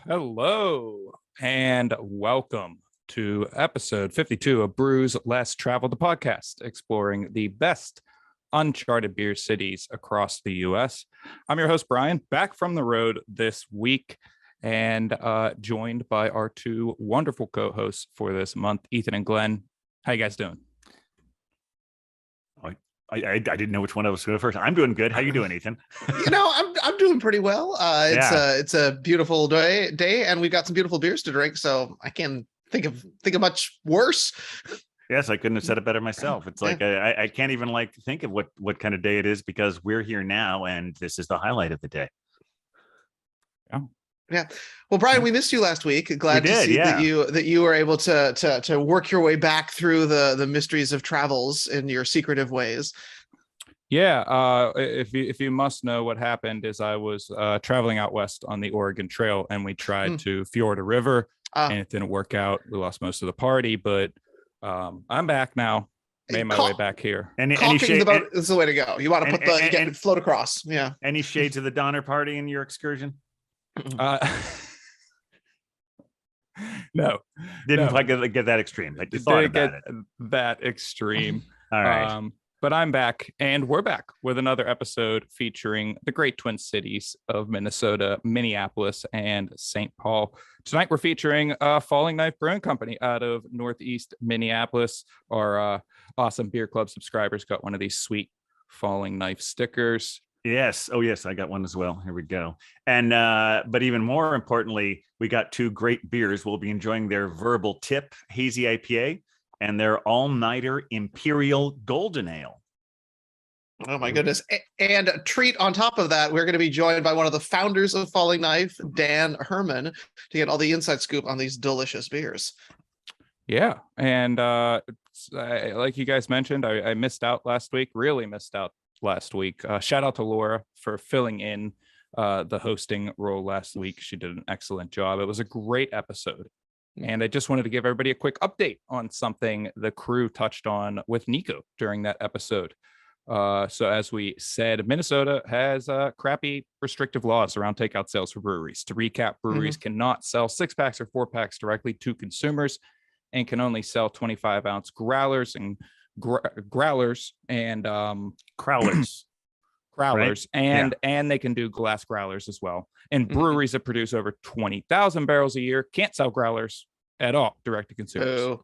Hello and welcome to episode 52 of Brews, Less Travel, the podcast, exploring the best uncharted beer cities across the U.S. I'm your host, Brian, back from the road this week and joined by our two wonderful co-hosts for this month, Ethan and Glenn. How you guys doing? I didn't know which one I was going first. I'm doing good. How you doing, Ethan? I'm doing pretty well. It's a beautiful day, and we've got some beautiful beers to drink. So I can't think of much worse. Yes, I couldn't have said it better myself. It's like I can't even think of what kind of day it is because we're here now, and this is the highlight of the day. Yeah. Well, Brian, we missed you last week. Glad to see that you were able to work your way back through the mysteries of travels in your secretive ways. Yeah. If you must know what happened is I was traveling out west on the Oregon Trail, and we tried to fjord a river, and it didn't work out. We lost most of the party, but I'm back now. Made my way back here. Caulking the boat is the way to go. You want to put float across. Yeah. Any shades of the Donner Party in your excursion? No, didn't quite get that extreme. Like you thought about it. That extreme. All right. But I'm back, and we're back with another episode featuring the great Twin Cities of Minnesota, Minneapolis, and St. Paul. Tonight we're featuring Falling Knife Brewing Company out of Northeast Minneapolis. Our awesome beer club subscribers got one of these sweet Falling Knife stickers. Yes. Oh, yes. I got one as well. Here we go. And but even more importantly, we got two great beers. We'll be enjoying their Verbal Tip Hazy IPA and their All-Nighter Imperial Golden Ale. Oh, my goodness. And a treat on top of that, we're going to be joined by one of the founders of Falling Knife, Dan Herman, to get all the inside scoop on these delicious beers. Yeah. And like you guys mentioned, I missed out last week, really missed out last week. Shout out to Laura for filling in the hosting role last week. She did an excellent job. It was a great episode, and I just wanted to give everybody a quick update on something the crew touched on with Nico during that episode. So as we said, Minnesota has crappy restrictive laws around takeout sales for breweries. To recap, breweries cannot sell 6-packs or 4-packs directly to consumers and can only sell 25-ounce growlers and growlers and crowlers right? and they can do glass growlers as well. And breweries that produce over 20,000 barrels a year can't sell growlers at all direct to consumers.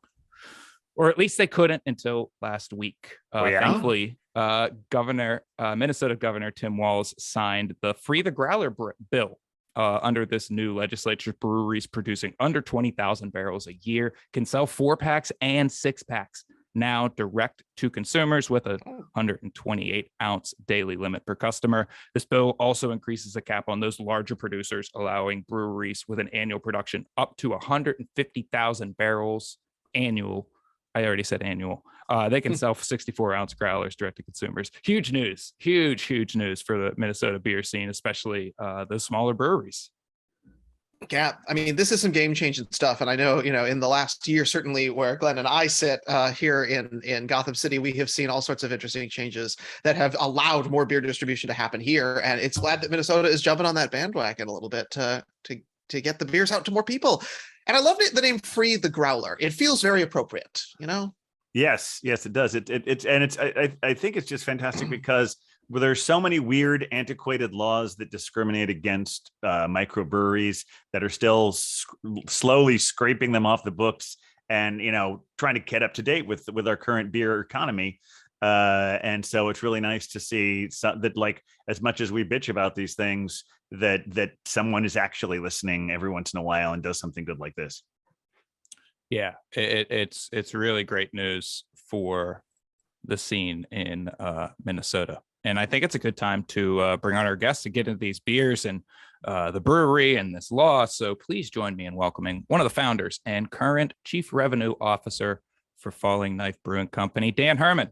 Or at least they couldn't until last week. Thankfully, Minnesota Governor Tim Walz signed the Free the Growler bill. Under this new legislature, breweries producing under 20,000 barrels a year can sell 4-packs and 6-packs now direct to consumers with a 128-ounce daily limit per customer. This bill also increases the cap on those larger producers, allowing breweries with an annual production up to 150,000 barrels annual. I already said annual. They can sell 64-ounce growlers direct to consumers. Huge news for the Minnesota beer scene, especially the smaller breweries. Yeah, I mean, this is some game-changing stuff, and I know, in the last year, certainly where Glenn and I sit here in Gotham City, we have seen all sorts of interesting changes that have allowed more beer distribution to happen here, and it's glad that Minnesota is jumping on that bandwagon a little bit to get the beers out to more people. And I love the name Free the Growler. It feels very appropriate, Yes, it does. I think it's just fantastic because there's so many weird, antiquated laws that discriminate against microbreweries that are still slowly scraping them off the books and, trying to get up to date with our current beer economy. And so it's really nice to see that, like, as much as we bitch about these things, that someone is actually listening every once in a while and does something good like this. Yeah, it's really great news for the scene in Minnesota. And I think it's a good time to bring on our guests to get into these beers and the brewery and this law. So please join me in welcoming one of the founders and current Chief Revenue Officer for Falling Knife Brewing Company, Dan Herman.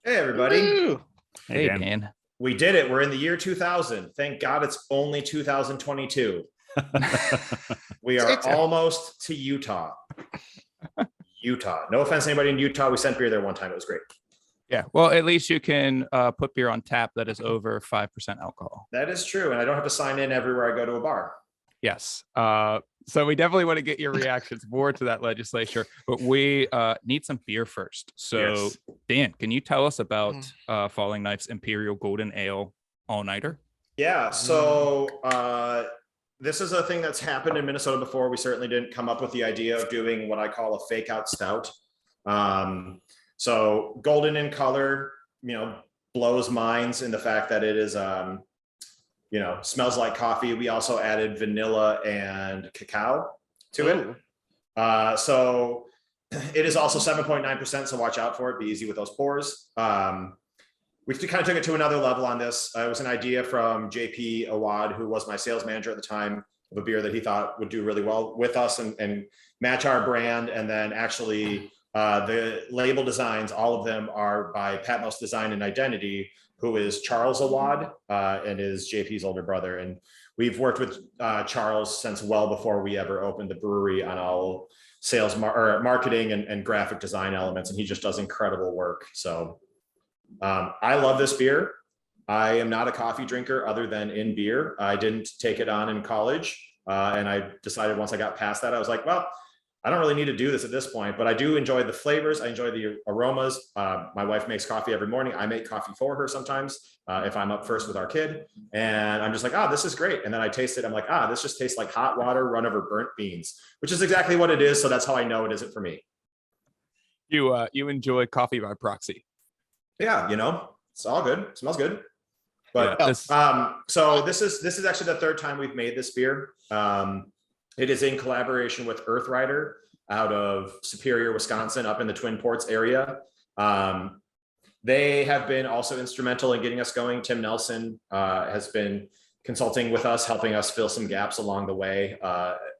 Hey, everybody. Woo! Hey, Dan. We did it. We're in the year 2000. Thank God it's only 2022. We are almost to Utah. No offense to anybody in Utah. We sent beer there one time. It was great. Yeah, well, at least you can put beer on tap that is over 5% alcohol. That is true. And I don't have to sign in everywhere I go to a bar. Yes. So we definitely want to get your reactions more to that legislature, but we need some beer first. So Yes. Dan, can you tell us about Falling Knife's Imperial Golden Ale All-Nighter? Yeah, so this is a thing that's happened in Minnesota before. We certainly didn't come up with the idea of doing what I call a fake out stout. So golden in color, blows minds in the fact that it is, smells like coffee. We also added vanilla and cacao to it. So it is also 7.9%, so watch out for it. Be easy with those pours. We kind of took it to another level on this. It was an idea from JP Awad, who was my sales manager at the time, of a beer that he thought would do really well with us and match our brand. And then actually the label designs, all of them are by Patmos Design and Identity, who is Charles Awad and is JP's older brother. And we've worked with Charles since well before we ever opened the brewery on all sales marketing and graphic design elements. And he just does incredible work. So I love this beer. I am not a coffee drinker other than in beer. I didn't take it on in college. And I decided once I got past that, I was like, well, I don't really need to do this at this point, but I do enjoy the flavors. I enjoy the aromas. My wife makes coffee every morning. I make coffee for her sometimes if I'm up first with our kid. And I'm just like, this is great. And then I taste it. I'm like, this just tastes like hot water run over burnt beans, which is exactly what it is. So that's how I know it isn't for me. You enjoy coffee by proxy. Yeah, it's all good. It smells good. But yeah, so this is actually the third time we've made this beer. It is in collaboration with Earth Rider out of Superior, Wisconsin, up in the Twin Ports area. They have been also instrumental in getting us going. Tim Nelson has been consulting with us, helping us fill some gaps along the way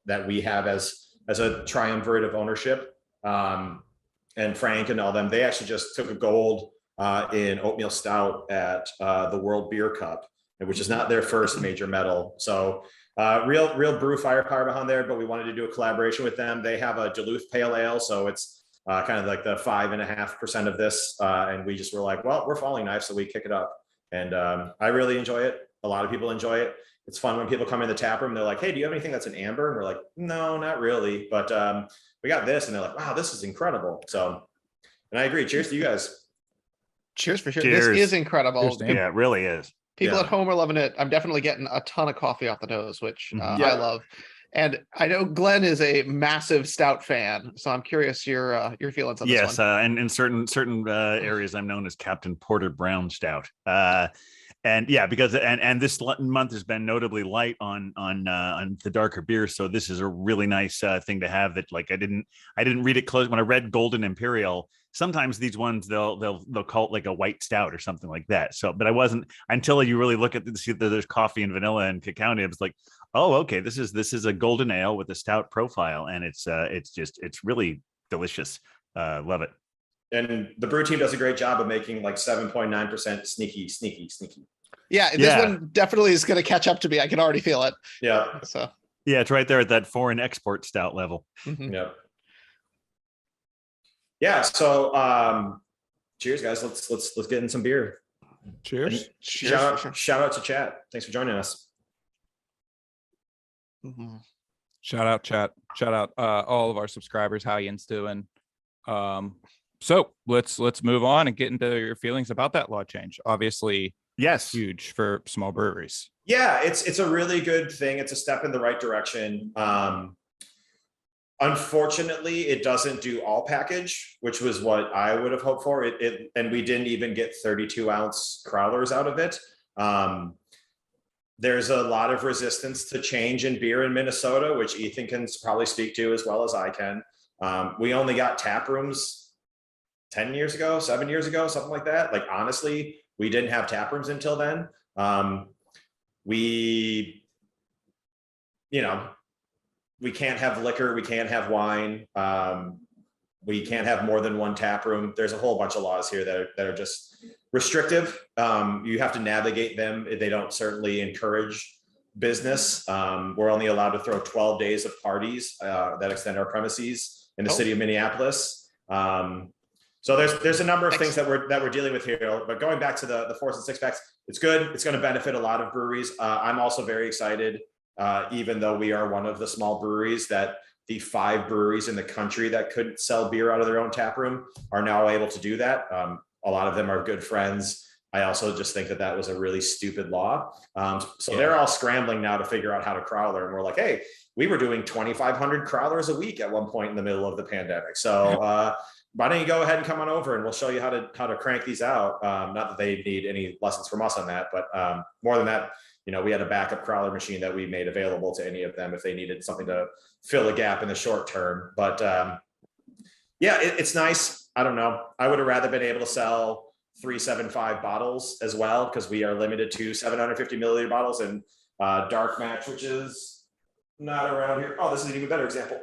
that we have as a triumvirate of ownership. And Frank and all them, they actually just took a gold in oatmeal stout at the World Beer Cup, which is not their first major medal. So real brew firepower behind there, but we wanted to do a collaboration with them. They have a Duluth Pale Ale, so it's kind of like the 5.5% of this. And we just were like, well, we're Falling Knife, so we kick it up. And I really enjoy it. A lot of people enjoy it. It's fun when people come in the tap room, they're like, hey, do you have anything that's an amber? And we're like, no, not really. But we got this, and they're like, wow, this is incredible. So, and I agree. Cheers to you guys. Cheers for sure. Cheers. This is incredible. Yeah, it really is. People at home are loving it. I'm definitely getting a ton of coffee off the nose, which I love. And I know Glenn is a massive stout fan, so I'm curious your feelings on this one. Yes, and in certain areas, I'm known as Captain Porter Brown Stout. And yeah, because this month has been notably light on the darker beers, so this is a really nice thing to have. That like I didn't read it close when I read Golden Imperial. Sometimes these ones they'll call it like a white stout or something like that. So, but I wasn't until you really look at see that there's coffee and vanilla and cacao. And it was like, oh, okay, this is a golden ale with a stout profile, and it's really delicious. Love it. And the brew team does a great job of making like 7.9% sneaky. Yeah, this one definitely is going to catch up to me. I can already feel it. Yeah. So yeah, it's right there at that foreign export stout level. Mm-hmm. Yeah. Yeah. So cheers, guys. Let's get in some beer. Cheers. Shout out to chat. Thanks for joining us. Mm-hmm. Shout out chat. Shout out all of our subscribers. How Yin's doing? So let's move on and get into your feelings about that law change. Obviously, yes, huge for small breweries. Yeah, it's a really good thing. It's a step in the right direction. Unfortunately, it doesn't do all package, which was what I would have hoped for. And we didn't even get 32-ounce crowlers out of it. There's a lot of resistance to change in beer in Minnesota, which Ethan can probably speak to as well as I can. We only got tap rooms 10 years ago, 7 years ago, something like that. Like, honestly, we didn't have tap rooms until then. We can't have liquor. We can't have wine. We can't have more than one tap room. There's a whole bunch of laws here that are just restrictive. You have to navigate them. They don't certainly encourage business. We're only allowed to throw 12 days of parties that extend our premises in the city of Minneapolis. So there's a number of things that we're dealing with here. But going back to the 4s and 6-packs, it's good. It's going to benefit a lot of breweries. I'm also very excited even though we are one of the small breweries that the 5 breweries in the country that could sell beer out of their own tap room are now able to do that. A lot of them are good friends. I also just think that that was a really stupid law. So they're all scrambling now to figure out how to crowler. And we're like, hey, we were doing 2,500 crowlers a week at one point in the middle of the pandemic. So why don't you go ahead and come on over and we'll show you how to crank these out. Not that they need any lessons from us on that, but more than that, we had a backup crowler machine that we made available to any of them if they needed something to fill a gap in the short term. But it's nice. I don't know. I would have rather been able to sell 375 bottles as well, because we are limited to 750 milliliter bottles, and dark match, which is not around here. Oh, this is an even better example.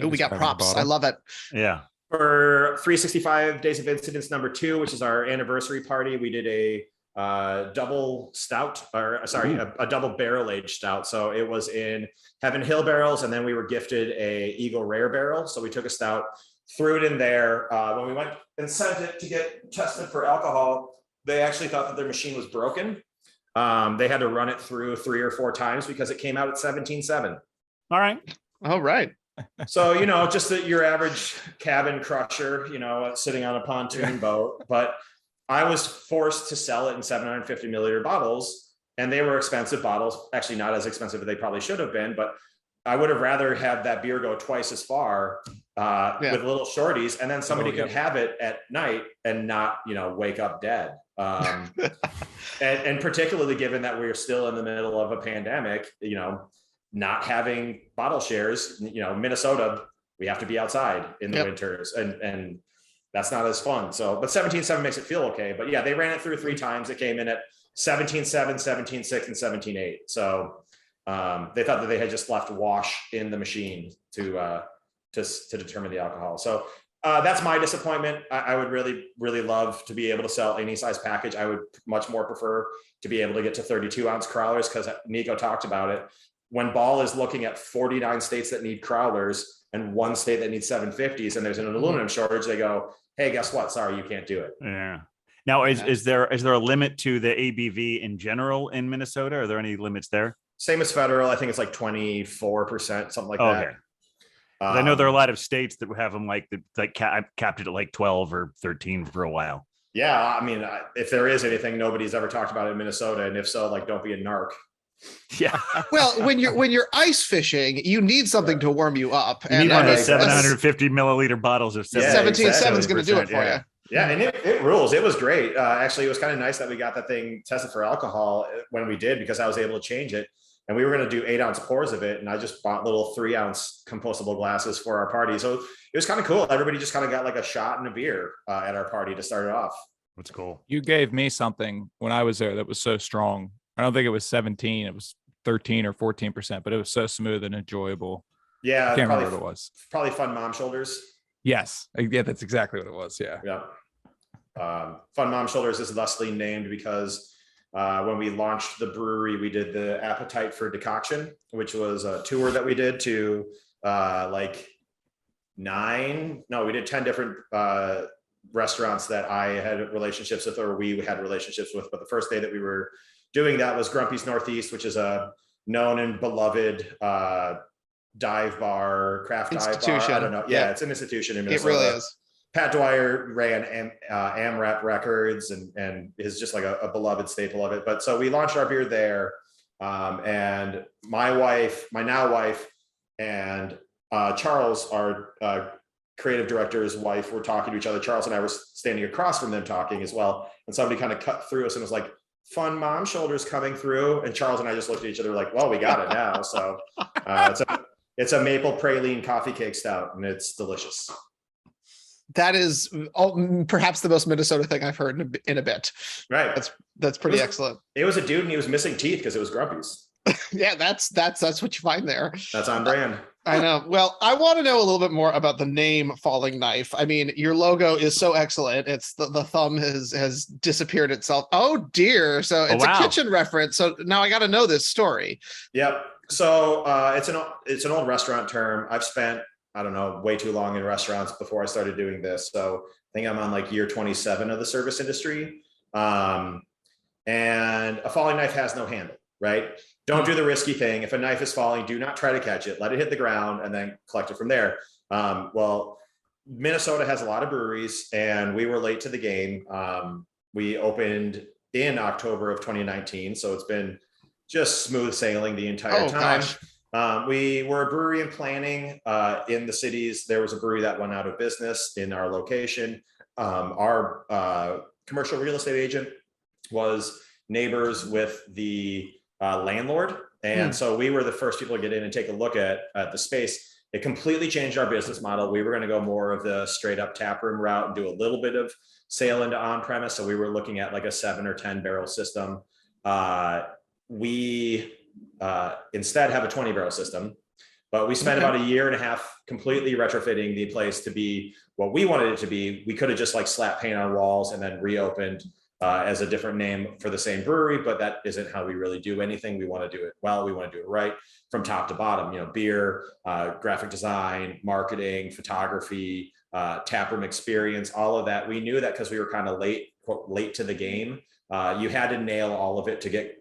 Oh, we got props. I love it. Yeah. For 365 Days of Incidents #2, which is our anniversary party, we did a double stout, a double barrel aged stout. So it was in Heaven Hill barrels, and then we were gifted a Eagle Rare barrel. So we took a stout, threw it in there. When we went and sent it to get tested for alcohol, they actually thought that their machine was broken. They had to run it through 3 or 4 times because it came out at 17.7. All right. So, just your average cabin crusher, sitting on a pontoon boat. But I was forced to sell it in 750 milliliter bottles, and they were expensive bottles. Actually, not as expensive as they probably should have been, but I would have rather had that beer go twice as far with little shorties, and then somebody could have it at night and not, wake up dead. And particularly given that we're still in the middle of a pandemic, not having bottle shares, Minnesota, we have to be outside in the winters, and that's not as fun. So, but 17.7 makes it feel okay. But yeah, they ran it through 3 times. It came in at 17.7, 17.6, and 17.8. So they thought that they had just left wash in the machine to determine the alcohol. So that's my disappointment. I would really, really love to be able to sell any size package. I would much more prefer to be able to get to 32-ounce crowlers, because Nico talked about it. When Ball is looking at 49 states that need crowlers and 1 state that needs 750s, and there's an aluminum shortage, they go, hey, guess what? Sorry, you can't do it. Yeah. Now, is there a limit to the ABV in general in Minnesota? Are there any limits there? Same as federal. I think it's like 24%, something like that. Okay. I know there are a lot of states that have them capped it at like 12 or 13 for a while. Yeah. I mean, if there is anything nobody's ever talked about in Minnesota, and if so, don't be a narc. Yeah. Well, when you're ice fishing, you need something to warm you up. You need one of those 750 milliliter bottles of 17.7 is going to do it for you. Yeah, and it rules. It was great. Actually, it was kind of nice that we got that thing tested for alcohol when we did, because I was able to change it. And we were going to do 8-ounce pours of it, and I just bought little 3-ounce compostable glasses for our party. So it was kind of cool. Everybody just kind of got like a shot and a beer at our party to start it off. That's cool. You gave me something when I was there that was so strong. I don't think it was 17. It was 13 or 14%, but it was so smooth and enjoyable. Yeah. I can't remember what it was. Probably Fun Mom Shoulders. Yes. Yeah, that's exactly what it was. Yeah. Yeah. Fun Mom Shoulders is thusly named because when we launched the brewery, we did the Appetite for Decoction, which was a tour that we did to we did 10 different restaurants that I had relationships with, or we had relationships with. But the first day that we were doing that was Grumpy's Northeast, which is a known and beloved dive bar, craft dive bar. I don't know. Yeah, it's an institution in Minnesota. It really is. Pat Dwyer ran AMRAP Records and is just like a beloved staple of it. But so we launched our beer there, and my now wife, and Charles, our creative director's wife, were talking to each other. Charles and I were standing across from them talking as well, and somebody kind of cut through us and was like, Fun Mom Shoulders coming through, and Charles and I just looked at each other like, well, we got it now. So it's a maple praline coffee cake stout, and it's delicious. That is perhaps the most Minnesota thing I've heard in a bit. Right. That's pretty excellent. It was a dude, and he was missing teeth because it was Grumpy's. Yeah, that's what you find there. That's on brand. I know. Well, I want to know a little bit more about the name Falling Knife. I mean, your logo is so excellent. It's the thumb has disappeared itself. Oh dear. So it's a kitchen reference. So now I got to know this story. Yep. So it's an old restaurant term. I've spent, I don't know, way too long in restaurants before I started doing this. So I think I'm on like year 27 of the service industry. And a falling knife has no handle. right? Don't do the risky thing. If a knife is falling, do not try to catch it. Let it hit the ground and then collect it from there. Well, Minnesota has a lot of breweries, and we were late to the game. We opened in October of 2019, so it's been just smooth sailing the entire time. We were a brewery in planning in the cities. There was a brewery that went out of business in our location. Our commercial real estate agent was neighbors with the landlord. And so we were the first people to get in and take a look at the space. It completely changed our business model. We were going to go more of the straight up tap room route and do a little bit of sale into on premise. So we were looking at like a 7 or 10 barrel system. We instead have a 20 barrel system, but we spent about a year and a half completely retrofitting the place to be what we wanted it to be. We could have just like slapped paint on walls and then reopened as a different name for the same brewery, but that isn't how we really do anything. We want to do it well. We want to do it right from top to bottom, you know, beer, graphic design, marketing, photography, taproom experience, all of that. We knew that because we were kind of late to the game. You had to nail all of it to get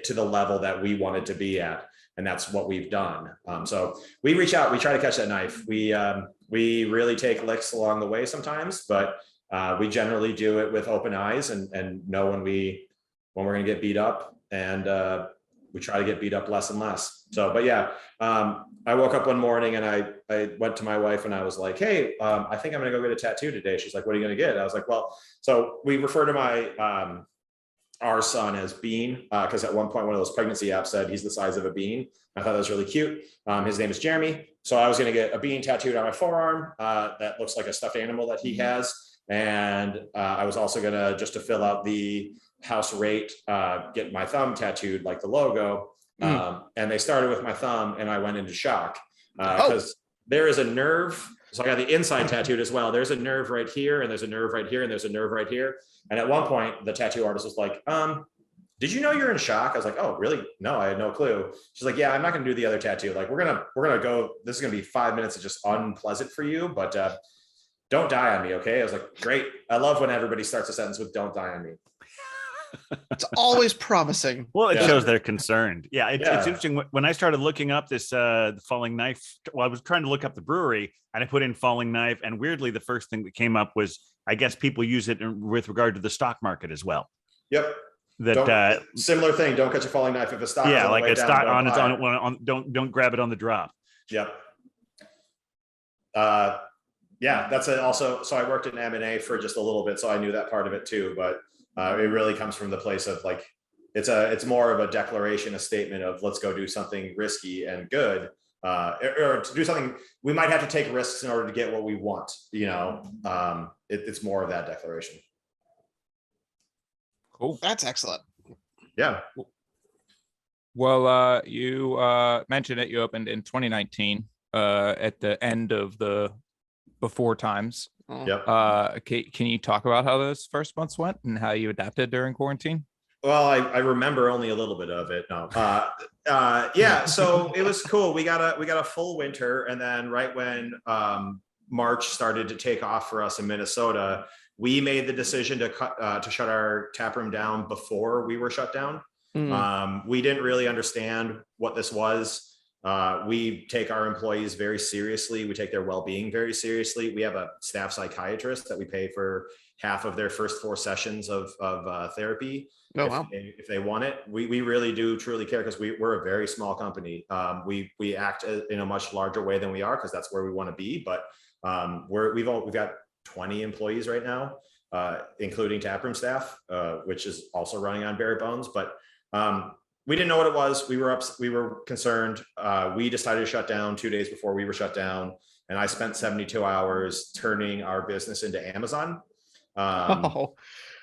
to the level that we wanted to be at. And that's what we've done. So we reach out, we try to catch that knife. We really take licks along the way sometimes, but we generally do it with open eyes and know when we're going to get beat up, and we try to get beat up less and less. So, but yeah, I woke up one morning and I went to my wife and I was like, hey, I think I'm going to go get a tattoo today. She's like, what are you going to get? I was like, well, so we refer to my, our son as Bean, because at one point, one of those pregnancy apps said he's the size of a bean. I thought that was really cute. His name is Jeremy. So I was going to get a bean tattooed on my forearm. That looks like a stuffed animal that he has. And I was also going to, just to fill out the house rate, get my thumb tattooed like the logo. And they started with my thumb and I went into shock because there is a nerve. So I got the inside tattooed as well. There's a nerve right here, and there's a nerve right here, and there's a nerve right here. And at one point, the tattoo artist was like, did you know you're in shock? I was like, oh, really? No, I had no clue. She's like, yeah, I'm not going to do the other tattoo. Like, we're gonna go, this is going to be 5 minutes of just unpleasant for you, but don't die on me, okay? I was like, great. I love when everybody starts a sentence with don't die on me. It's always promising. Well, it shows they're concerned. Yeah, it's interesting. When I started looking up this the falling knife, well, I was trying to look up the brewery and I put in falling knife, and weirdly, the first thing that came up was, I guess people use it with regard to the stock market as well. Yep. That similar thing. Don't catch a falling knife if a stock. Yeah, like a stock on its on. Don't grab it on the drop. Yep. Yeah, that's it. Also, so I worked in M&A for just a little bit, so I knew that part of it too. But it really comes from the place of like, it's more of a declaration, a statement of let's go do something risky and good, or to do something. We might have to take risks in order to get what we want. You know, it's more of that declaration. Cool. That's excellent. Yeah. Well, you mentioned it. You opened in 2019 at the end of the before times. Yep. Can you talk about how those first months went and how you adapted during quarantine? Well, I remember only a little bit of it. No. Yeah. So it was cool. We got a full winter, and then right when March started to take off for us in Minnesota, we made the decision to shut our tap room down before we were shut down. We didn't really understand what this was. We take our employees very seriously. We take their well-being very seriously. We have a staff psychiatrist that we pay for half of their first 4 sessions of therapy. If they want it. We really do truly care, because we're a very small company. We act in a much larger way than we are, because that's where we want to be. But we've got 20 employees right now, including taproom staff, which is also running on bare bones. But we didn't know what it was. We were concerned. We decided to shut down 2 days before we were shut down, and I spent 72 hours turning our business into Amazon.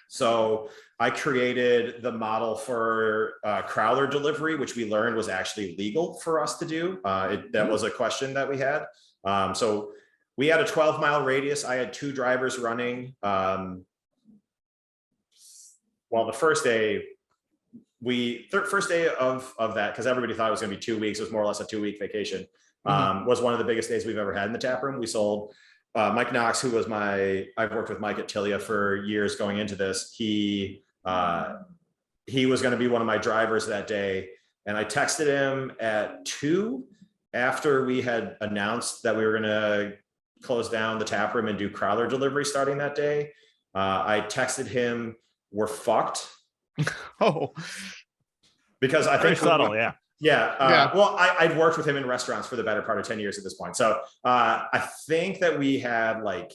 So I created the model for crowler delivery, which we learned was actually legal for us to do. That was a question that we had. So we had a 12-mile radius. I had 2 drivers running. Well, the first day of that, because everybody thought it was going to be 2 weeks, it was more or less a 2-week vacation, was one of the biggest days we've ever had in the tap room. We sold Mike Knox, who was I've worked with Mike at Tilia for years going into this. He he was going to be one of my drivers that day. And I texted him at 2 after we had announced that we were going to close down the tap room and do crowler delivery starting that day. I texted him, "We're fucked." Oh, because I Very think subtle, yeah. Yeah. Well, I'd worked with him in restaurants for the better part of 10 years at this point. So I think that we had like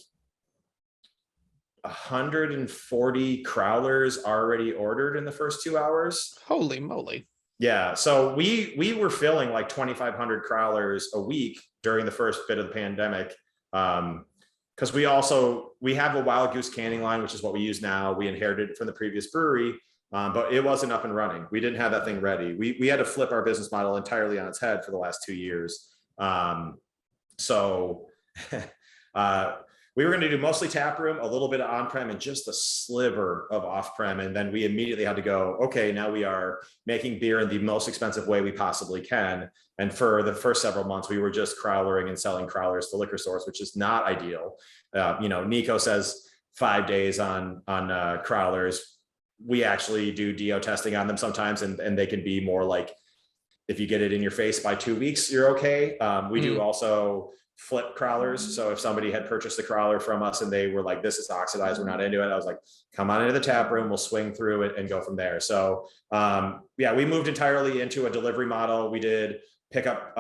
140 crowlers already ordered in the first 2 hours. Holy moly. Yeah. So we were filling like 2,500 crowlers a week during the first bit of the pandemic. Because we have a wild goose canning line, which is what we use now. We inherited it from the previous brewery. But it wasn't up and running. We didn't have that thing ready. We had to flip our business model entirely on its head for the last 2 years. So we were going to do mostly tap room, a little bit of on-prem, and just a sliver of off-prem. And then we immediately had to go, okay, now we are making beer in the most expensive way we possibly can. And for the first several months, we were just crowlering and selling crowlers to liquor stores, which is not ideal. Nico says 5 days on crowlers. We actually do DO testing on them sometimes, and they can be more like, if you get it in your face by 2 weeks, you're okay. We do also flip crowlers. So if somebody had purchased a crowler from us and they were like, "This is oxidized, we're not into it," I was like, "Come on into the tap room, we'll swing through it and go from there." So we moved entirely into a delivery model. We did pick up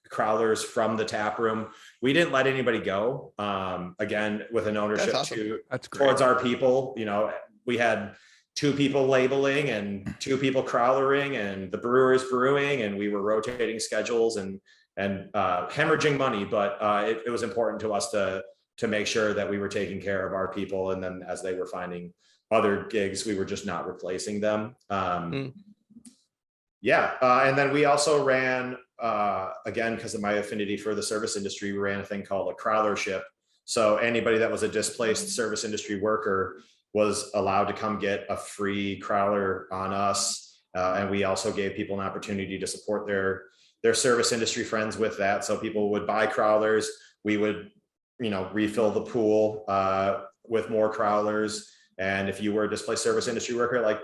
crowlers from the tap room. We didn't let anybody go. Again, with an ownership towards our people. We had 2 people labeling and 2 people crowlering and the brewers brewing, and we were rotating schedules and hemorrhaging money. But it was important to us to make sure that we were taking care of our people. And then as they were finding other gigs, we were just not replacing them. And then we also ran, again, because of my affinity for the service industry, we ran a thing called a crowlership. So anybody that was a displaced service industry worker was allowed to come get a free crowler on us. And we also gave people an opportunity to support their service industry friends with that. So people would buy crowlers. We would, refill the pool with more crowlers. And if you were a displaced service industry worker, like,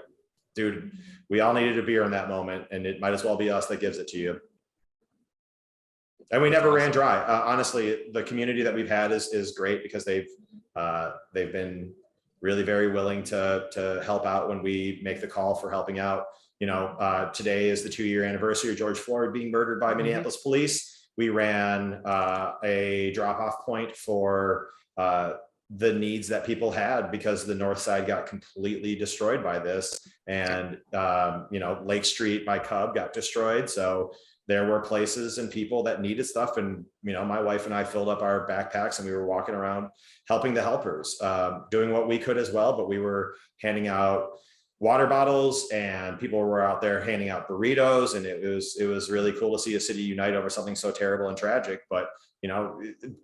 dude, we all needed a beer in that moment, and it might as well be us that gives it to you. And we never ran dry. Honestly, the community that we've had is great, because they've been really very willing to help out when we make the call for helping out. Today is the 2-year anniversary of George Floyd being murdered by Minneapolis police. We ran a drop-off point for the needs that people had, because the north side got completely destroyed by this. And Lake Street by Cub got destroyed. So there were places and people that needed stuff. And, my wife and I filled up our backpacks and we were walking around helping the helpers, doing what we could as well. But we were handing out water bottles, and people were out there handing out burritos. And it was really cool to see a city unite over something so terrible and tragic. But,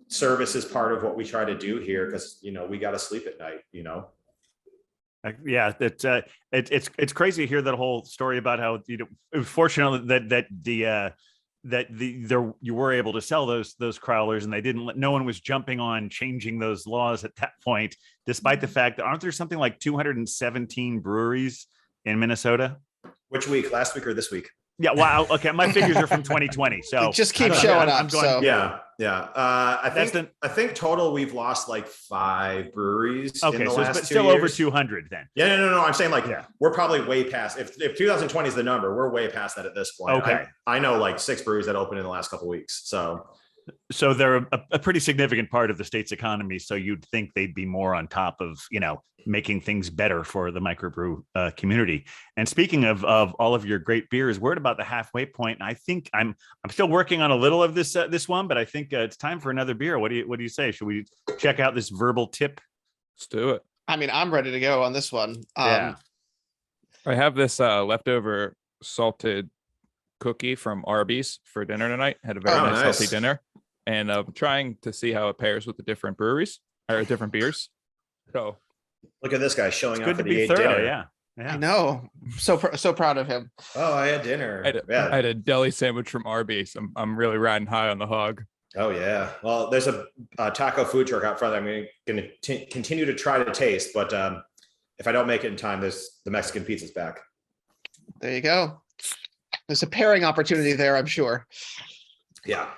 service is part of what we try to do here, because, we got to sleep at night, Yeah, it's crazy to hear that whole story about how it was fortunate that you were able to sell those crowlers, and no one was jumping on changing those laws at that point, despite the fact that aren't there something like 217 breweries in Minnesota? Which week? Last week or this week? Yeah, wow. Okay, my figures are from 2020, so just keep showing up. Yeah. I think total we've lost like 5 breweries. Okay, in the so last it's still over 200 then. Yeah, no. I'm saying we're probably way past. If 2020 is the number, we're way past that at this point. Okay, I know like 6 breweries that opened in the last couple of weeks. So they're a pretty significant part of the state's economy. So you'd think they'd be more on top of, making things better for the microbrew community. And speaking of all of your great beers, we're at about the halfway point. And I think I'm still working on a little of this one, but I think it's time for another beer. What do you say? Should we check out this verbal tip? Let's do it. I mean, I'm ready to go on this one. I have this leftover salted cookie from Arby's for dinner tonight. Had a very nice healthy dinner, and I'm trying to see how it pairs with the different breweries or different beers. So look at this guy showing up good for to the be thorough. dinner. Yeah. I know. So proud of him. Oh, I had dinner. I had a deli sandwich from Arby's. I'm really riding high on the hog. Oh yeah. Well, there's a taco food truck out front. I'm going to continue to try to taste, but if I don't make it in time, there's the Mexican pizza's back. There you go. There's a pairing opportunity there, I'm sure. Yeah.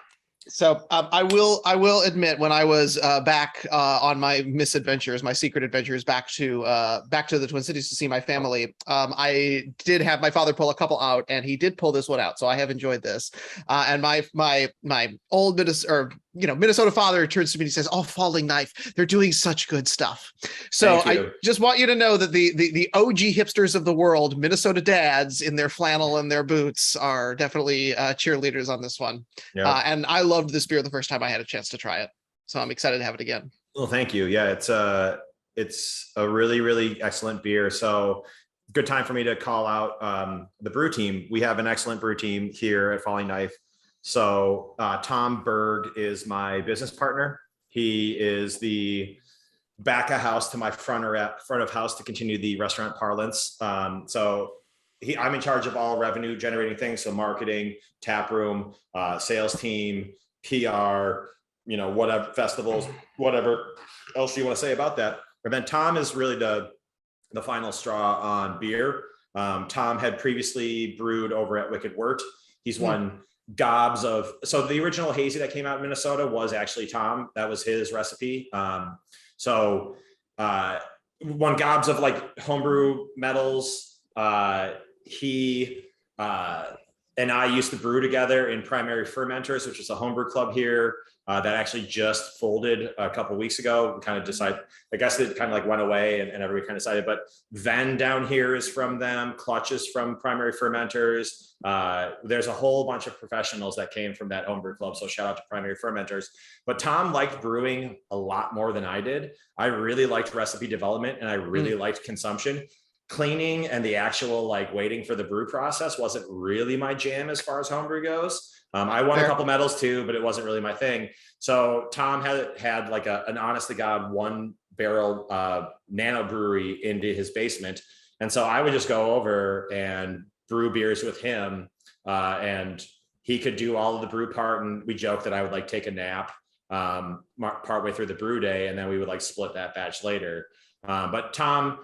So I will admit, when I was back on my misadventures, my secret adventures back to the Twin Cities to see my family, I did have my father pull a couple out, and he did pull this one out. So I have enjoyed this. And my old Minnesota father turns to me and he says, "Oh, Falling Knife, they're doing such good stuff." So I just want you to know that the OG hipsters of the world, Minnesota dads in their flannel and their boots, are definitely cheerleaders on this one. Yeah. And I loved this beer the first time I had a chance to try it. So I'm excited to have it again. Well, thank you. Yeah, it's a really, really excellent beer. So good time for me to call out the brew team. We have an excellent brew team here at Falling Knife. So Tom Berg is my business partner. He is the back of house to my front of house, to continue the restaurant parlance. So I'm in charge of all revenue generating things. So marketing, tap room, sales team, PR, whatever, festivals, whatever else you want to say about that. And then Tom is really the final straw on beer. Tom had previously brewed over at Wicked Wort. He's won gobs of, so the original hazy that came out in Minnesota was actually Tom. That was his recipe. Won gobs of like homebrew medals. He and I used to brew together in Primary Fermenters, which is a homebrew club here that actually just folded a couple of weeks ago. We kind of decided, I guess it kind of like went away and everybody kind of decided, but Ven down here is from them. Clutch is from Primary Fermenters. There's a whole bunch of professionals that came from that homebrew club. So shout out to Primary Fermenters. But Tom liked brewing a lot more than I did. I really liked recipe development and I really liked consumption. Cleaning and the actual like waiting for the brew process wasn't really my jam as far as homebrew goes. I won a couple medals too, but it wasn't really my thing. So Tom had like an honest to God 1 barrel nano brewery into his basement. And so I would just go over and brew beers with him and he could do all of the brew part. And we joked that I would like take a nap partway through the brew day. And then we would like split that batch later. But Tom,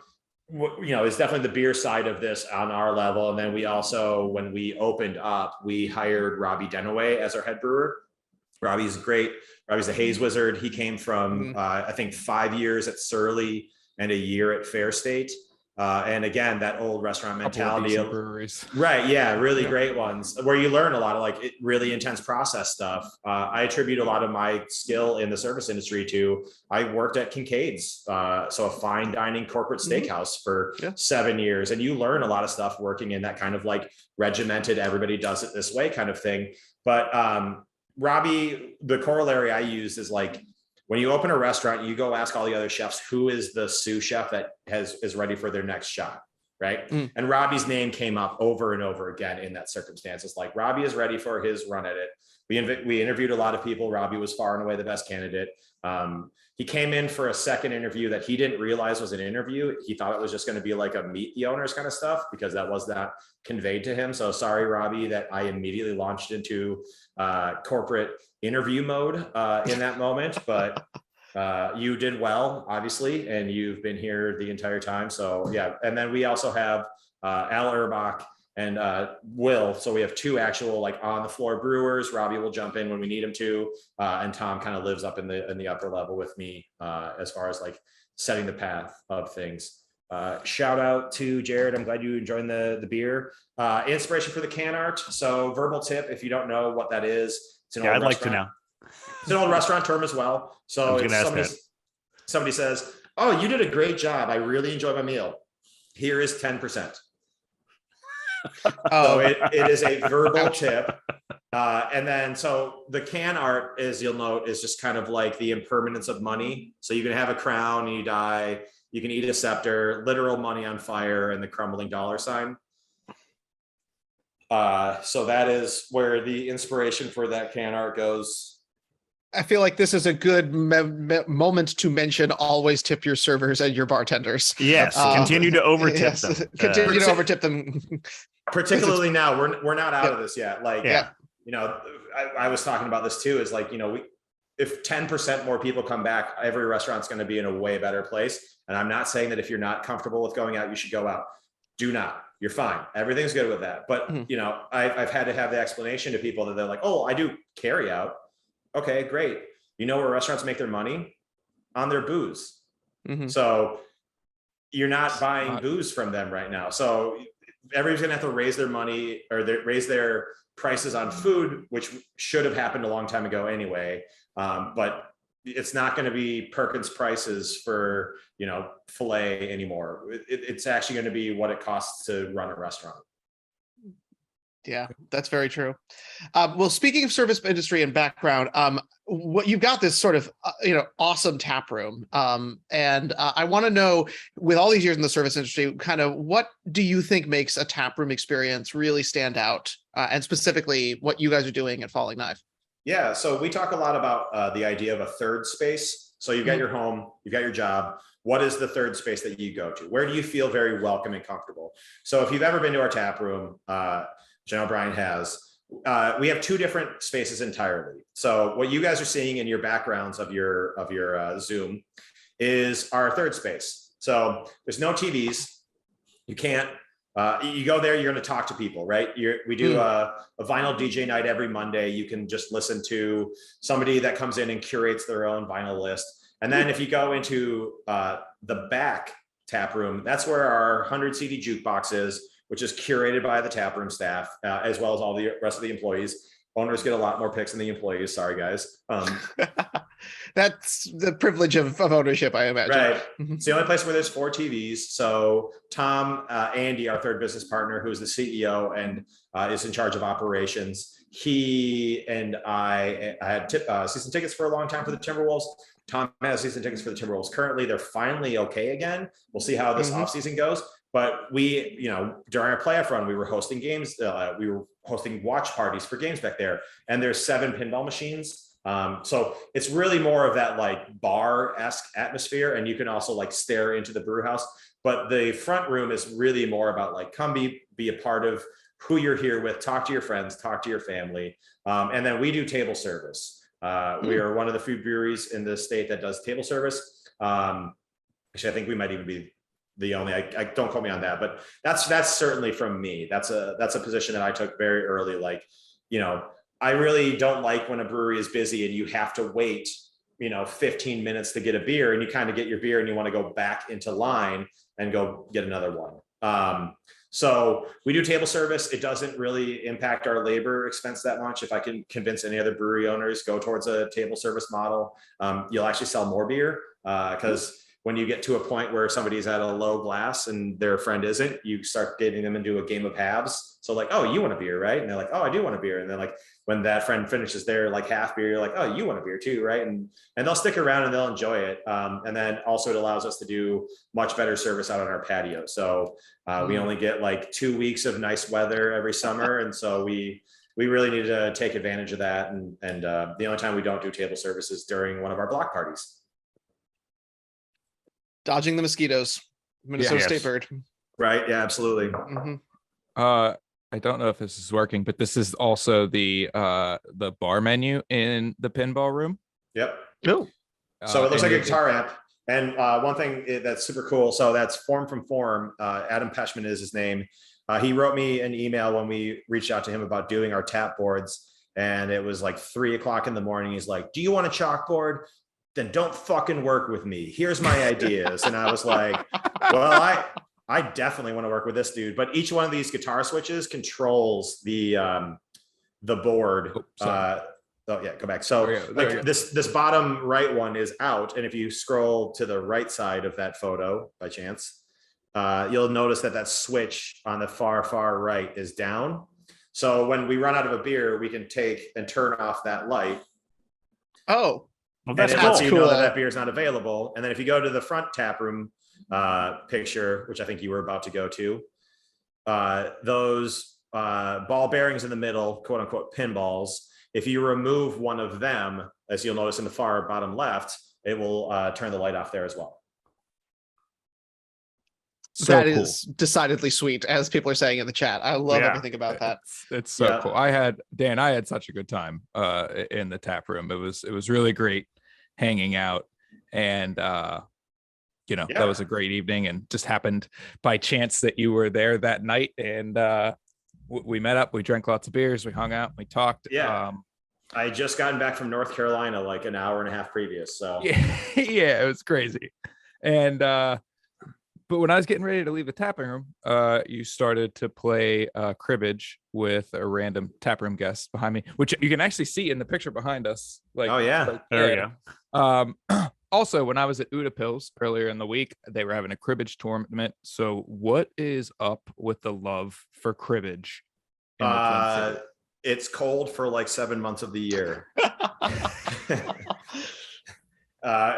is definitely the beer side of this on our level. And then we also, when we opened up, we hired Robbie Denaway as our head brewer. Robbie's great. Robbie's a haze wizard. He came from, I think 5 years at Surly and a year at Fair State. And again, that old restaurant mentality of breweries. Right. Yeah. Really great ones where you learn a lot of like really intense process stuff. I attribute a lot of my skill in the service industry to, I worked at Kincaid's. So a fine dining corporate steakhouse for 7 years. And you learn a lot of stuff working in that kind of like regimented, everybody does it this way kind of thing. But Robbie, the corollary I use is like, when you open a restaurant, you go ask all the other chefs, who is the sous chef that is ready for their next shot, right? And Robbie's name came up over and over again in that circumstance. It's like, Robbie is ready for his run at it. We interviewed a lot of people. Robbie was far and away the best candidate. He came in for a second interview that he didn't realize was an interview. He thought it was just going to be like a meet the owners kind of stuff because that was not conveyed to him. So sorry, Robbie, that I immediately launched into corporate interview mode in that moment, but you did well, obviously, and you've been here the entire time. So yeah. And then we also have Al Erbach and Will. So we have 2 actual like on the floor brewers. Robbie will jump in when we need him to. And Tom kind of lives up in the upper level with me as far as like setting the path of things. Shout out to Jared. I'm glad you enjoyed the beer. Inspiration for the can art. So verbal tip, if you don't know what that is, it's an old I'd like to know. It's an old restaurant term as well. So somebody says, "Oh, you did a great job. I really enjoyed my meal. Here is 10%." So it is a verbal tip. And then, so the can art, as you'll note, is just kind of like the impermanence of money. So you can have a crown and you die. You can eat a scepter, literal money on fire, and the crumbling dollar sign. So that is where the inspiration for that can art goes. I feel like this is a good moment to mention, always tip your servers and your bartenders. Yes, continue to overtip them. Continue to overtip them. Particularly now, we're not out of this yet. Like, I was talking about this too, is like, if 10% more people come back, every restaurant's going to be in a way better place. And I'm not saying that if you're not comfortable with going out, you should go out. Do not. you're fine. Everything's good with that. But you know, I've had to have the explanation to people that they're like, oh, I do carry out. Okay, great. You know where restaurants make their money? On their booze. So you're not buying booze from them right now. So everybody's gonna have to raise their money or raise their prices on food, which should have happened a long time ago anyway. But it's not going to be Perkins prices for, you know, filet anymore. It's actually going to be what it costs to run a restaurant. Yeah, that's very true. Well, speaking of service industry and background, what you've got this sort of awesome tap room, and I want to know, with all these years in the service industry, kind of what do you think makes a tap room experience really stand out, and specifically what you guys are doing at Falling Knife? Yeah, so we talk a lot about the idea of a third space. So you've got your home, you've got your job. What is the third space that you go to? Where do you feel very welcome and comfortable? So if you've ever been to our tap room, which I know Brian has, we have two different spaces entirely. So what you guys are seeing in your backgrounds of your Zoom is our third space. So there's no TVs. You can't. You go there, you're going to talk to people, right? We do a vinyl DJ night every Monday. You can just listen to somebody that comes in and curates their own vinyl list. And then if you go into the back tap room, that's where our 100 CD jukebox is, which is curated by the tap room staff, as well as all the rest of the employees. Owners get a lot more picks than the employees. Sorry, guys. That's the privilege of ownership, I imagine. Right. It's the only place where there's 4 TVs. So Tom, Andy, our third business partner, who's the CEO and is in charge of operations, he and I had season tickets for a long time for the Timberwolves. Tom has season tickets for the Timberwolves. Currently, they're finally okay again. We'll see how this offseason goes. But we, during our playoff run, we were hosting games. We were hosting watch parties for games back there. And there's 7 pinball machines. So it's really more of that like bar-esque atmosphere. And you can also like stare into the brew house. But the front room is really more about like, come be a part of who you're here with, talk to your friends, talk to your family. And then we do table service. We are one of the few breweries in the state that does table service. Actually, I think we might even be the only, I don't quote me on that, but that's certainly from me. That's a position that I took very early. Like, I really don't like when a brewery is busy and you have to wait, 15 minutes to get a beer, and you kind of get your beer and you want to go back into line and go get another one. So we do table service. It doesn't really impact our labor expense that much. If I can convince any other brewery owners, go towards a table service model, you'll actually sell more beer, because when you get to a point where somebody's at a low glass and their friend isn't, you start getting them into a game of halves. So like, oh, you want a beer, right? And they're like, oh, I do want a beer. And then like, when that friend finishes their like half beer, you're like, oh, you want a beer too, right? And they'll stick around and they'll enjoy it. And then also it allows us to do much better service out on our patio. So we only get like 2 weeks of nice weather every summer. And so we really need to take advantage of that. And the only time we don't do table service is during one of our block parties. Dodging the mosquitoes, Minnesota State Bird. Right. Yeah, absolutely. I don't know if this is working, but this is also the bar menu in the pinball room. Yep. Oh. So it looks like a guitar amp. And one thing that's super cool. So that's Form from Form. Adam Peschman is his name. He wrote me an email when we reached out to him about doing our tap boards. And it was like 3 o'clock in the morning. He's like, do you want a chalkboard? Then don't fucking work with me. Here's my ideas. And I was like, well, I definitely want to work with this dude. But each one of these guitar switches controls the board. Go back. So this bottom right one is out. And if you scroll to the right side of that photo by chance, you'll notice that switch on the far right is down. So when we run out of a beer, we can take and turn off that light. Oh. Well, that's cool. So you know cool. that beer is not available. And then if you go to the front tap room picture, which I think you were about to go to, those ball bearings in the middle, quote unquote pinballs, if you remove one of them, as you'll notice in the far bottom left, it will turn the light off there as well. So that cool. is decidedly sweet, as people are saying in the chat. I love everything about that. It's so cool. I had such a good time in the tap room. It was really great hanging out, and that was a great evening, and just happened by chance that you were there that night. And we met up, we drank lots of beers, we hung out, we talked. I had just gotten back from North Carolina like an hour and a half previous. So yeah, it was crazy. And but when I was getting ready to leave the tapping room, you started to play cribbage with a random taproom guest behind me, which you can actually see in the picture behind us. There we go. Also, when I was at Udapils earlier in the week, they were having a cribbage tournament. So what is up with the love for cribbage in the Twin Cities? It's cold for like 7 months of the year.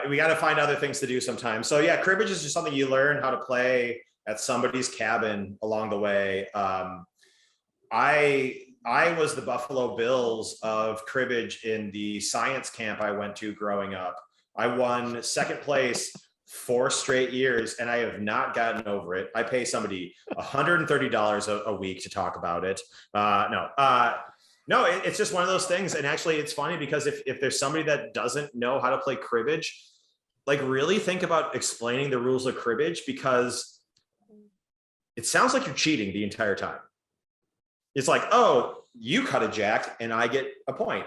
We got to find other things to do sometimes. So yeah, cribbage is just something you learn how to play at somebody's cabin along the way. I was the Buffalo Bills of cribbage in the science camp I went to growing up. I won second place 4 straight years, and I have not gotten over it. I pay somebody $130 a week to talk about it. No, it's just one of those things. And actually, it's funny because if there's somebody that doesn't know how to play cribbage, like really think about explaining the rules of cribbage, because it sounds like you're cheating the entire time. It's like, oh, you cut a jack and I get a point,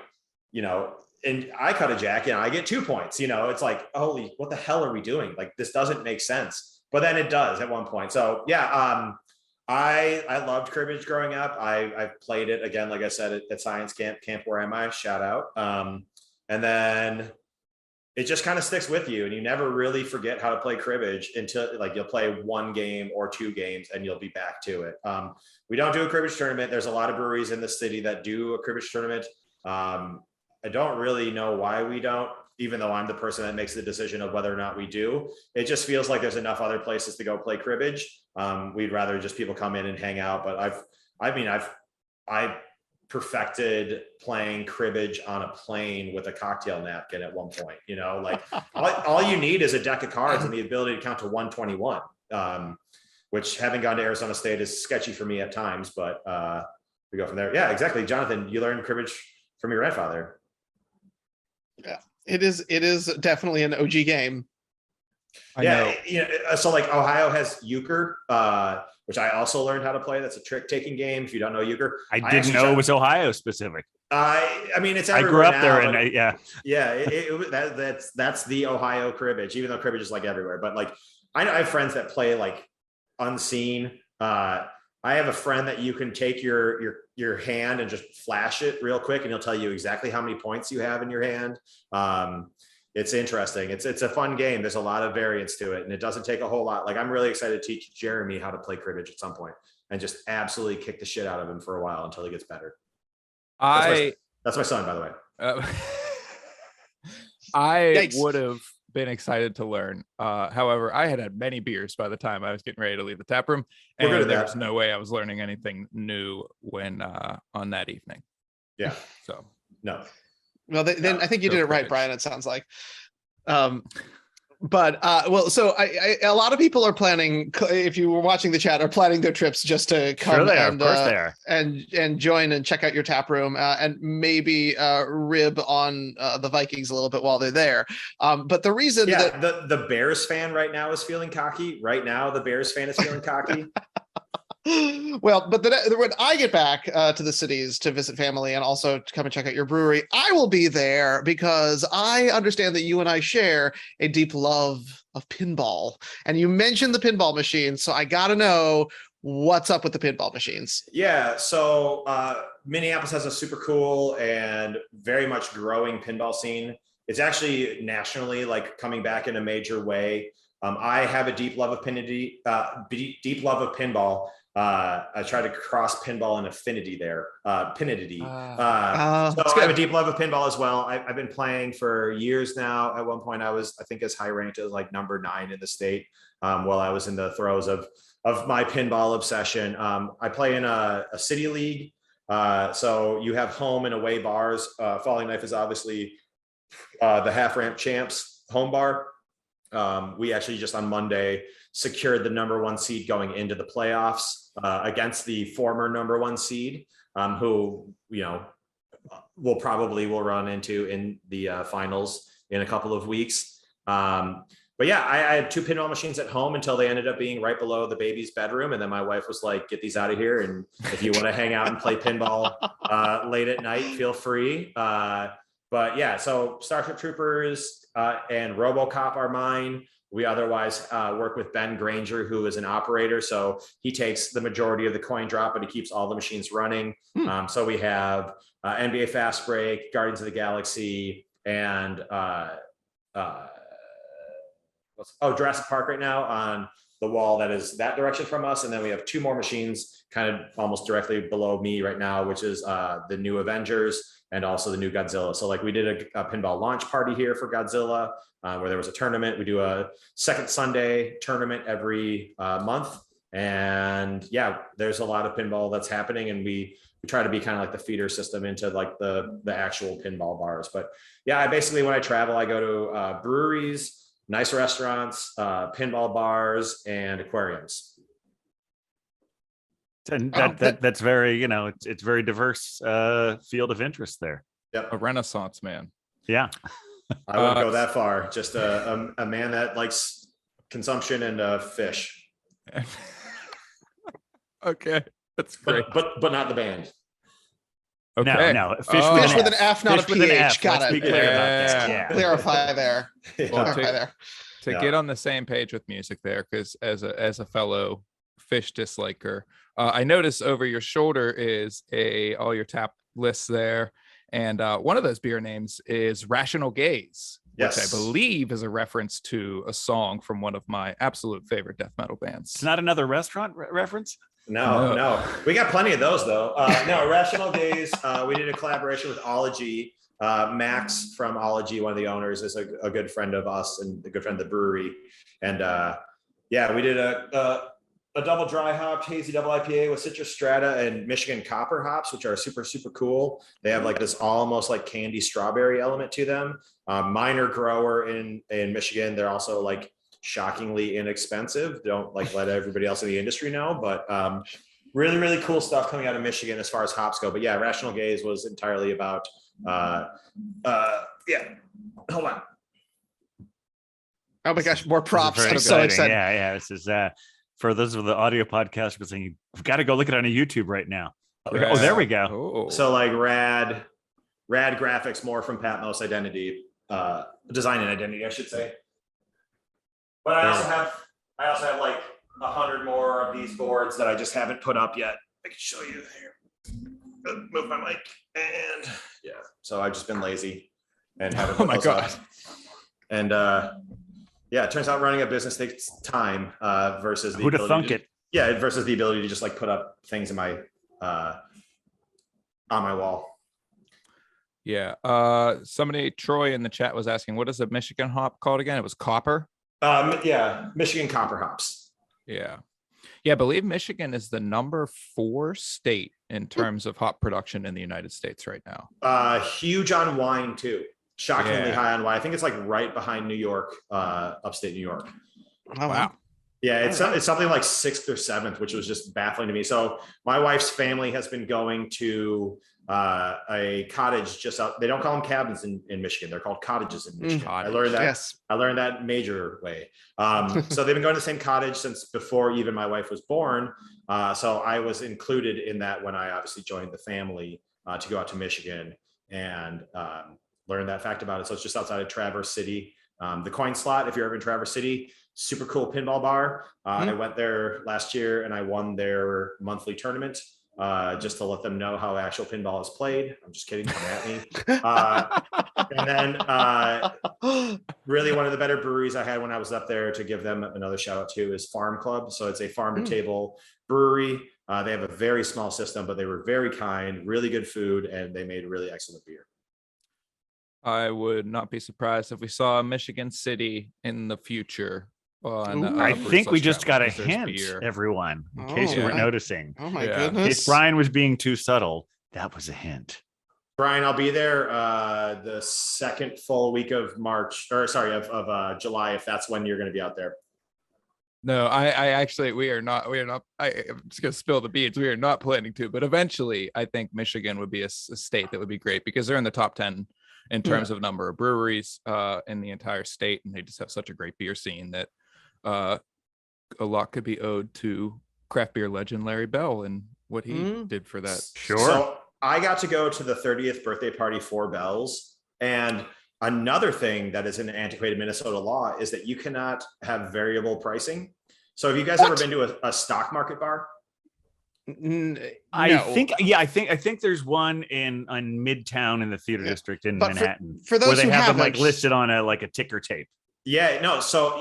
and I cut a jack and I get 2 points. It's like, holy, what the hell are we doing? Like, this doesn't make sense. But then it does at one point. So yeah, I loved cribbage growing up. I played it again, like I said, at science camp. Where am I? Shout out. And then it just kind of sticks with you, and you never really forget how to play cribbage until like you'll play 1 game or 2 games and you'll be back to it. We don't do a cribbage tournament. There's a lot of breweries in the city that do a cribbage tournament. I don't really know why we don't, even though I'm the person that makes the decision of whether or not we do. It just feels like there's enough other places to go play cribbage. We'd rather just people come in and hang out. But I perfected playing cribbage on a plane with a cocktail napkin at one point. Like all you need is a deck of cards and the ability to count to 121, which, having gone to Arizona State, is sketchy for me at times. But we go from there. Yeah, exactly. Jonathan, you learned cribbage from your grandfather. Yeah, it is definitely an OG game. I know. So like Ohio has euchre, which I also learned how to play. That's a trick-taking game. If you don't know euchre, I didn't know it was Ohio specific. I mean, it's I everywhere grew up now, there, and that's the Ohio cribbage. Even though cribbage is like everywhere, but like I have friends that play like unseen. I have a friend that you can take your hand and just flash it real quick, and he'll tell you exactly how many points you have in your hand. It's interesting. It's a fun game. There's a lot of variance to it, and it doesn't take a whole lot. Like, I'm really excited to teach Jeremy how to play cribbage at some point and just absolutely kick the shit out of him for a while until he gets better. That's my son, by the way. I would have been excited to learn. However, I had many beers by the time I was getting ready to leave the tap room, and there was no way I was learning anything new when on that evening. Yeah. So no. Well, then I think you did it right, Brian. It sounds like. So a lot of people are planning, if you were watching the chat, are planning their trips just to come and join and check out your tap room and maybe rib on the Vikings a little bit while they're there. But the reason that the Bears fan right now is feeling cocky. Right now, the Bears fan is feeling cocky. Well, but when I get back to the cities to visit family and also to come and check out your brewery, I will be there because I understand that you and I share a deep love of pinball. And you mentioned the pinball machines, so I got to know what's up with the pinball machines. Yeah, so Minneapolis has a super cool and very much growing pinball scene. It's actually nationally like coming back in a major way. I have a deep love of pinball. I try to cross pinball and affinity there. Pinidity. So I have a deep love of pinball as well. I've been playing for years now. At one point, I think as high ranked as like number 9 in the state while I was in the throes of my pinball obsession. I play in a city league. So you have home and away bars. Falling Knife is obviously the half ramp champs home bar. We actually just on Monday secured the number 1 seed going into the playoffs against the former number 1 seed, who we'll run into in the finals in a couple of weeks. But yeah, I had 2 pinball machines at home until they ended up being right below the baby's bedroom. And then my wife was like, get these out of here. And if you want to hang out and play pinball late at night, feel free. But yeah, so Starship Troopers and RoboCop are mine. We otherwise work with Ben Granger, who is an operator. So he takes the majority of the coin drop, but he keeps all the machines running. So we have NBA Fast Break, Guardians of the Galaxy, and Jurassic Park right now on the wall that is that direction from us. And then we have 2 more machines kind of almost directly below me right now, which is the new Avengers and also the new Godzilla. So like we did a pinball launch party here for Godzilla where there was a tournament. We do a second Sunday tournament every month. And yeah, there's a lot of pinball that's happening. And we try to be kind of like the feeder system into like the actual pinball bars. But yeah, I basically, when I travel, I go to breweries, nice restaurants, pinball bars, and aquariums. And that's very, it's very diverse field of interest there. Yep. A renaissance man. Yeah. I wouldn't go that far. Just a man that likes consumption and fish. Okay, that's great. But not the band. Okay. No, fish with an F, not a PH. Got it. Be clear about that. Yeah. Clarify there. To get on the same page with music there, because as a fellow fish disliker, I notice over your shoulder is all your tap lists there, and one of those beer names is Rational Gaze, Yes. which I believe is a reference to a song from one of my absolute favorite death metal bands. It's not another restaurant reference? No. We got plenty of those though. No, Rational Gaze. We did a collaboration with Ology. Max from Ology, one of the owners, is a good friend of us and a good friend of the brewery. And yeah, we did a double dry hopped hazy double IPA with citrus strata and Michigan copper hops, which are super, super cool. They have like this almost like candy strawberry element to them. Minor grower in Michigan. They're also like shockingly inexpensive. Don't like let everybody else in the industry know, but really, really cool stuff coming out of Michigan as far as hops go. But yeah, Rational Gaze was entirely about yeah. Hold on. Oh my gosh, more props. I'm so exciting. excited. Yeah. This is for those of the audio podcast, we're saying you've got to go look at it on YouTube right now. Yeah. Oh, there we go. Oh. So like rad graphics, more from Patmos Identity, Design and Identity, I should say. But I also have like 100 more of these boards that I just haven't put up yet. I can show you here. Move my mic, and yeah. So I've just been lazy and haven't put those up. And yeah, it turns out running a business takes time versus the who'd have thunk it. Yeah, versus the ability to just like put up things in my on my wall. Yeah. Somebody, Troy in the chat, was asking, what is a Michigan hop called again? It was copper. Yeah, Michigan copper hops. Yeah. I believe Michigan is the number 4 state in terms of hop production in the United States right now. Huge on wine too. Shockingly high on wine. I think it's like right behind New York, upstate New York. Oh, wow. Yeah, it's something like 6th or 7th, which was just baffling to me. So my wife's family has been going to a cottage just out. They don't call them cabins in Michigan. They're called cottages in Michigan. I learned that. Yes. I learned that major way. So they've been going to the same cottage since before even my wife was born. So I was included in that when I obviously joined the family to go out to Michigan and learn that fact about it. So it's just outside of Traverse City. The Coin Slot, if you're ever in Traverse City, super cool pinball bar. I went there last year and I won their monthly tournament just to let them know how actual pinball is played. I'm just kidding, come at me. And then really one of the better breweries I had when I was up there to give them another shout out to is Farm Club. So it's a farm to table brewery. They have a very small system, but they were very kind, really good food, and they made really excellent beer. I would not be surprised if we saw Michigan City in the future. I think we just got a hint, everyone, in case you weren't noticing. Oh my goodness. In case Brian was being too subtle, that was a hint. Brian, I'll be there the second full week of March, or sorry, of July, if that's when you're going to be out there. No, I actually, we are not, I'm just going to spill the beans. We are not planning to, but eventually I think Michigan would be a state that would be great because they're in the top 10 in terms of number of breweries in the entire state, and they just have such a great beer scene that a lot could be owed to craft beer legend Larry Bell and what he did for that. Sure. So I got to go to the 30th birthday party for Bell's, and another thing that is an antiquated Minnesota law is that you cannot have variable pricing. So have you guys ever been to a stock market bar? I think there's one in Midtown in the theater district in Manhattan for those where they who have them like haven't- listed on a ticker tape. Yeah, no. So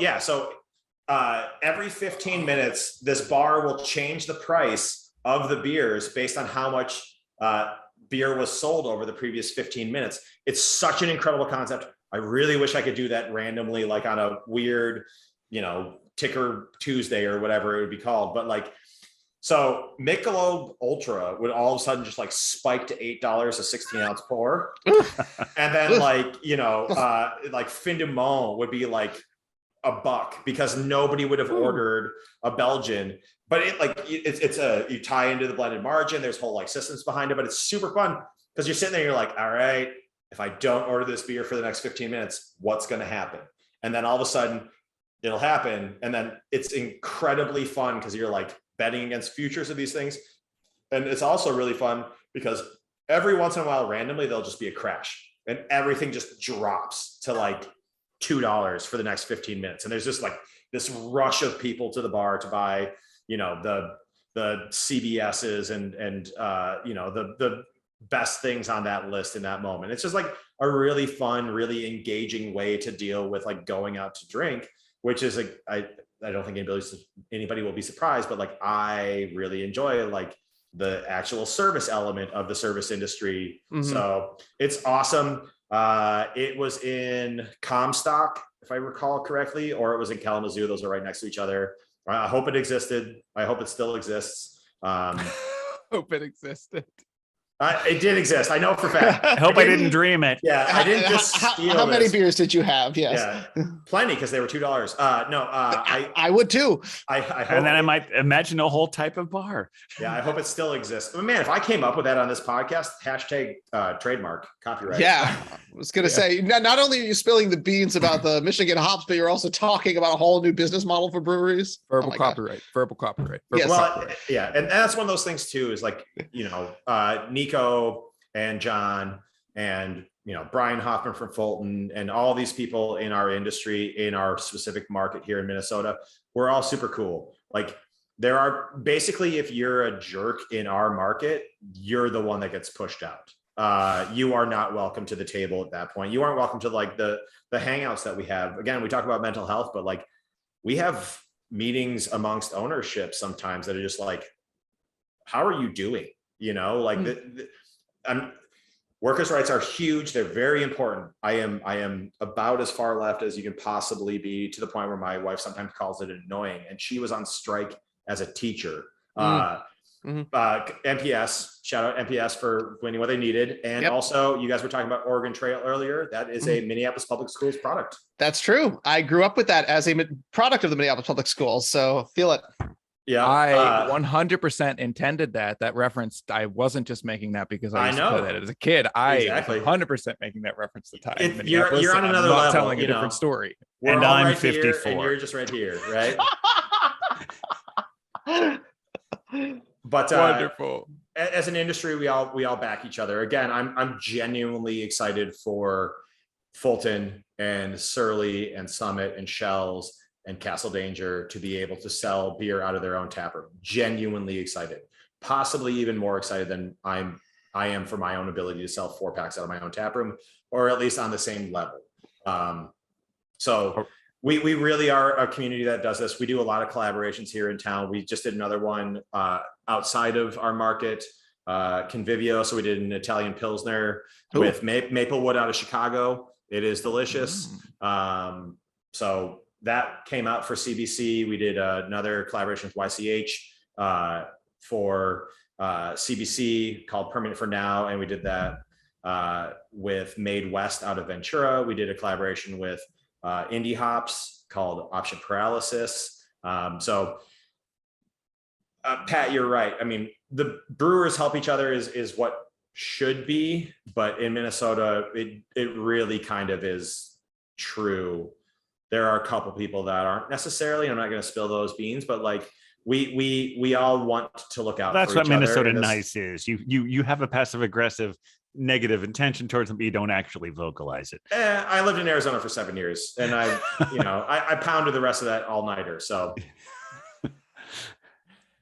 every 15 minutes, this bar will change the price of the beers based on how much beer was sold over the previous 15 minutes. It's such an incredible concept. I really wish I could do that randomly, like on a weird, ticker Tuesday or whatever it would be called. But like, so Michelob Ultra would all of a sudden just like spike to $8 a 16-ounce pour. And then like Fin du Monde would be like $1 because nobody would have ordered a Belgian. But you tie into the blended margin. There's whole like systems behind it, but it's super fun because you're sitting there, you're like, all right, if I don't order this beer for the next 15 minutes, what's going to happen? And then all of a sudden it'll happen. And then it's incredibly fun because you're like betting against futures of these things. And it's also really fun because every once in a while, randomly, there'll just be a crash and everything just drops to like $2 for the next 15 minutes. And there's just like this rush of people to the bar to buy, the CBSs and the best things on that list in that moment. It's just like a really fun, really engaging way to deal with like going out to drink, which is like, I don't think anybody will be surprised, but like, I really enjoy like the actual service element of the service industry. So it's awesome. It was in Comstock, if I recall correctly, or it was in Kalamazoo. Those are right next to each other. I hope it existed. I hope it still exists. Hope it existed. It did exist. I know for a fact. I hope I didn't dream it. Yeah, I didn't just steal How many this. beers did you have? Yes. Yeah, plenty because they were $2. I would too. I hope, And then I might imagine a whole type of bar. Yeah, I hope it still exists. But man, if I came up with that on this podcast, hashtag trademark copyright. Yeah, I was gonna say not only are you spilling the beans about the Michigan hops, but you're also talking about a whole new business model for breweries. Verbal copyright. Yes. Well, yeah, and that's one of those things too. Is like Nico and John and Brian Hoffman from Fulton and all these people in our industry, in our specific market here in Minnesota, we're all super cool. Like there are basically, if you're a jerk in our market, you're the one that gets pushed out. You are not welcome to the table at that point. You aren't welcome to like the hangouts that we have. Again, we talk about mental health, but like we have meetings amongst ownership sometimes that are just like, how are you doing? Workers' rights are huge. They're very important. I am about as far left as you can possibly be, to the point where my wife sometimes calls it annoying. And she was on strike as a teacher. MPS, shout out MPS for winning what they needed. And also, you guys were talking about Oregon Trail earlier. That is a Minneapolis Public Schools product. That's true. I grew up with that as a product of the Minneapolis Public Schools. So feel it. Yeah, I 100% intended that reference. I wasn't just making that because I used to play that as a kid. I was 100% making that reference to time. You're on another level. Telling a different story. And I'm right 54. And you're just right here, right? But wonderful. As an industry, we all back each other. Again, I'm genuinely excited for Fulton and Surly and Summit and Shells and Castle Danger to be able to sell beer out of their own tap room. Genuinely excited, possibly even more excited than I am for my own ability to sell 4-packs out of my own tap room, or at least on the same level. So we really are a community that does this. We do a lot of collaborations here in town. We just did another one outside of our market, Convivio. So we did an Italian Pilsner with Maplewood out of Chicago. It is delicious. So that came out for CBC. We did another collaboration with YCH for CBC called Permanent for Now. And we did that with Made West out of Ventura. We did a collaboration with Indie Hops called Option Paralysis. So Pat, you're right. I mean, the brewers help each other is what should be, but in Minnesota, it really kind of is true. There are a couple people that aren't necessarily, I'm not going to spill those beans, but like we all want to look out. That's for what each other Minnesota in this. nice is. You have a passive aggressive negative intention towards them, but you don't actually vocalize it. I lived in Arizona for 7 years, and I pounded the rest of that all-nighter. So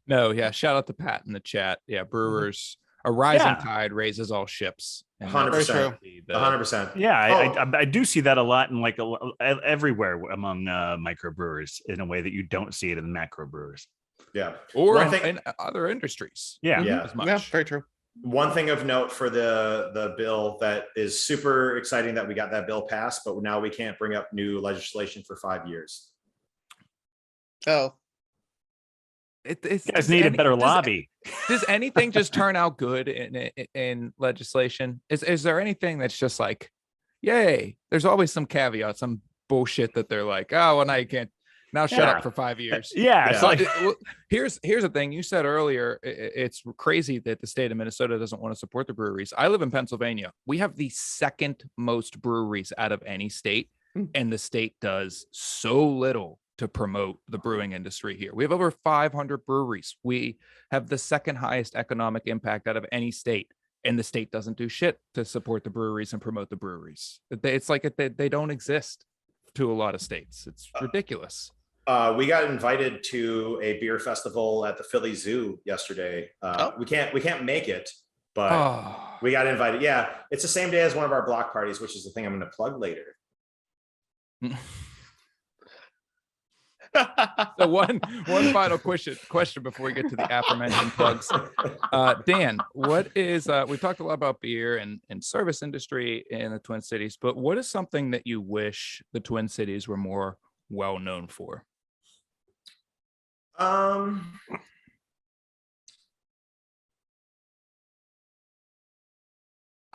no, yeah. Shout out to Pat in the chat. Yeah, Brewers, a rising tide raises all ships. 100%. 100%. Yeah, I do see that a lot in like everywhere among microbrewers in a way that you don't see it in macro brewers. Yeah, or in other industries. Yeah, yeah, very true. One thing of note for the bill that is super exciting that we got that bill passed, but now we can't bring up new legislation for 5 years. Oh, you guys need a better lobby. Does anything just turn out good in legislation? Is there anything that's just like, yay? There's always some caveat, some bullshit that they're like, oh, well, now you can't. Now shut up for 5 years. It's like here's the thing you said earlier. It's crazy that the state of Minnesota doesn't want to support the breweries. I live in Pennsylvania. We have the second most breweries out of any state, and the state does so little to promote the brewing industry here. We have over 500 breweries. We have the second highest economic impact out of any state, and the state doesn't do shit to support the breweries and promote the breweries. It's like they don't exist to a lot of states. It's ridiculous. We got invited to a beer festival at the Philly Zoo yesterday. We can't make it, but we got invited. Yeah, it's the same day as one of our block parties, which is the thing I'm going to plug later. So one final question before we get to the aforementioned plugs. Dan, what is we talked a lot about beer and service industry in the Twin Cities, but what is something that you wish the Twin Cities were more well known for?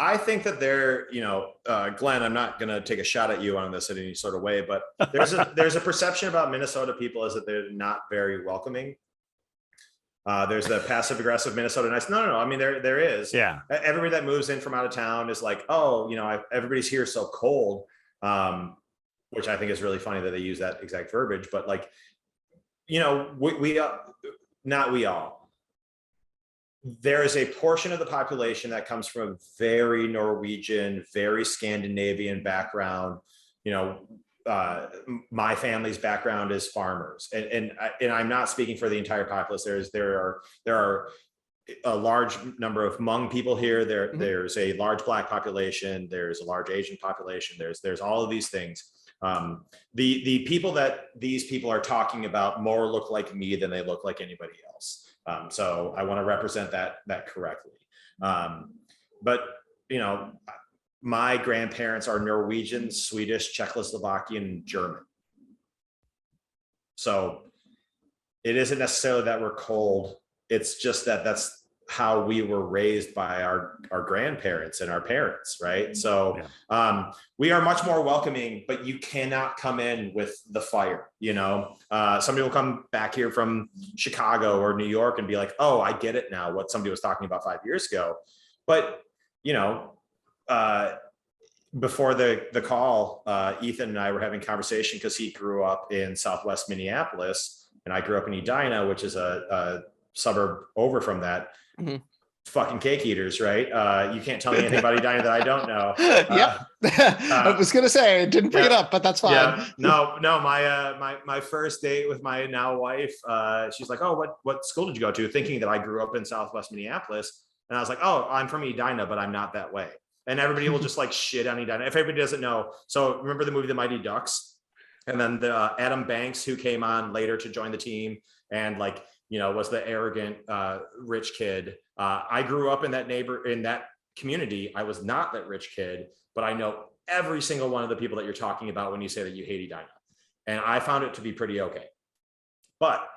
I think that Glenn, I'm not going to take a shot at you on this in any sort of way, but there's a perception about Minnesota people is that they're not very welcoming. There's the passive aggressive Minnesota nice. No. I mean, there is. Yeah. Everybody that moves in from out of town is like, oh, everybody's here so cold, which I think is really funny that they use that exact verbiage. But like, not we all. There is a portion of the population that comes from a very Norwegian, very Scandinavian background. My family's background is farmers, and I'm not speaking for the entire populace. There are a large number of Hmong people here. There's a large Black population. There's a large Asian population. There's all of these things. The people that these people are talking about more look like me than they look like anybody else. So I want to represent that correctly. But my grandparents are Norwegian, Swedish, Czechoslovakian, German. So it isn't necessarily that we're cold. It's just that's how we were raised by our grandparents and our parents, right? So we are much more welcoming, but you cannot come in with the fire. Somebody will come back here from Chicago or New York and be like, oh, I get it now, what somebody was talking about 5 years ago. But before the call, Ethan and I were having a conversation because he grew up in Southwest Minneapolis and I grew up in Edina, which is a suburb over from that. Mm-hmm. Fucking cake eaters, right? You can't tell me anything about Edina that I don't know. I was gonna say I didn't bring it up, but that's fine. Yeah. No. My first date with my now wife, she's like, "Oh, what school did you go to?" Thinking that I grew up in Southwest Minneapolis, and I was like, "Oh, I'm from Edina, but I'm not that way." And everybody will just like shit on Edina. If everybody doesn't know, so remember the movie The Mighty Ducks, and then the Adam Banks who came on later to join the team, and like. Was the arrogant rich kid. I grew up in that community. I was not that rich kid, but I know every single one of the people that you're talking about when you say that you hate Edina. And I found it to be pretty okay. But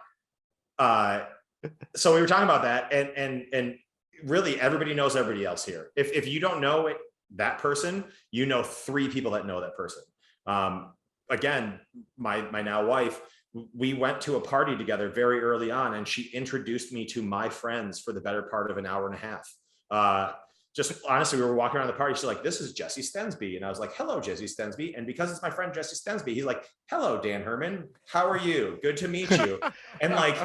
so we were talking about that, and really everybody knows everybody else here. If you don't know that person, you know 3 people that know that person. Again, my now wife, we went to a party together very early on, and she introduced me to my friends for the better part of an hour and a half. just honestly, we were walking around the party. She's like, "This is Jesse Stensby," and I was like, "Hello, Jesse Stensby." And because it's my friend Jesse Stensby, he's like, "Hello, Dan Herman. How are you? Good to meet you." And like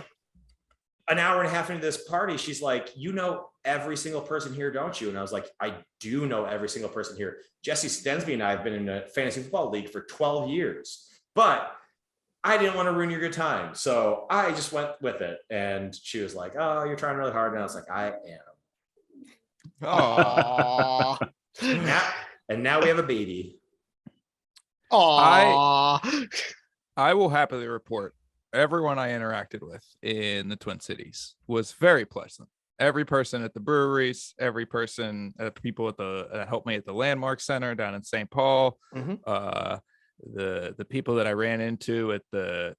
an hour and a half into this party, she's like, "You know every single person here, don't you?" And I was like, "I do know every single person here. Jesse Stensby and I have been in a fantasy football league for 12 years, but I didn't want to ruin your good time. So I just went with it." And she was like, "Oh, you're trying really hard." And I was like, "I am." Oh. Now we have a baby. Aww. I will happily report everyone I interacted with in the Twin Cities was very pleasant. Every person at the breweries, every person, people at the helped me at the Landmark Center down in St. Paul, the people that I ran into at the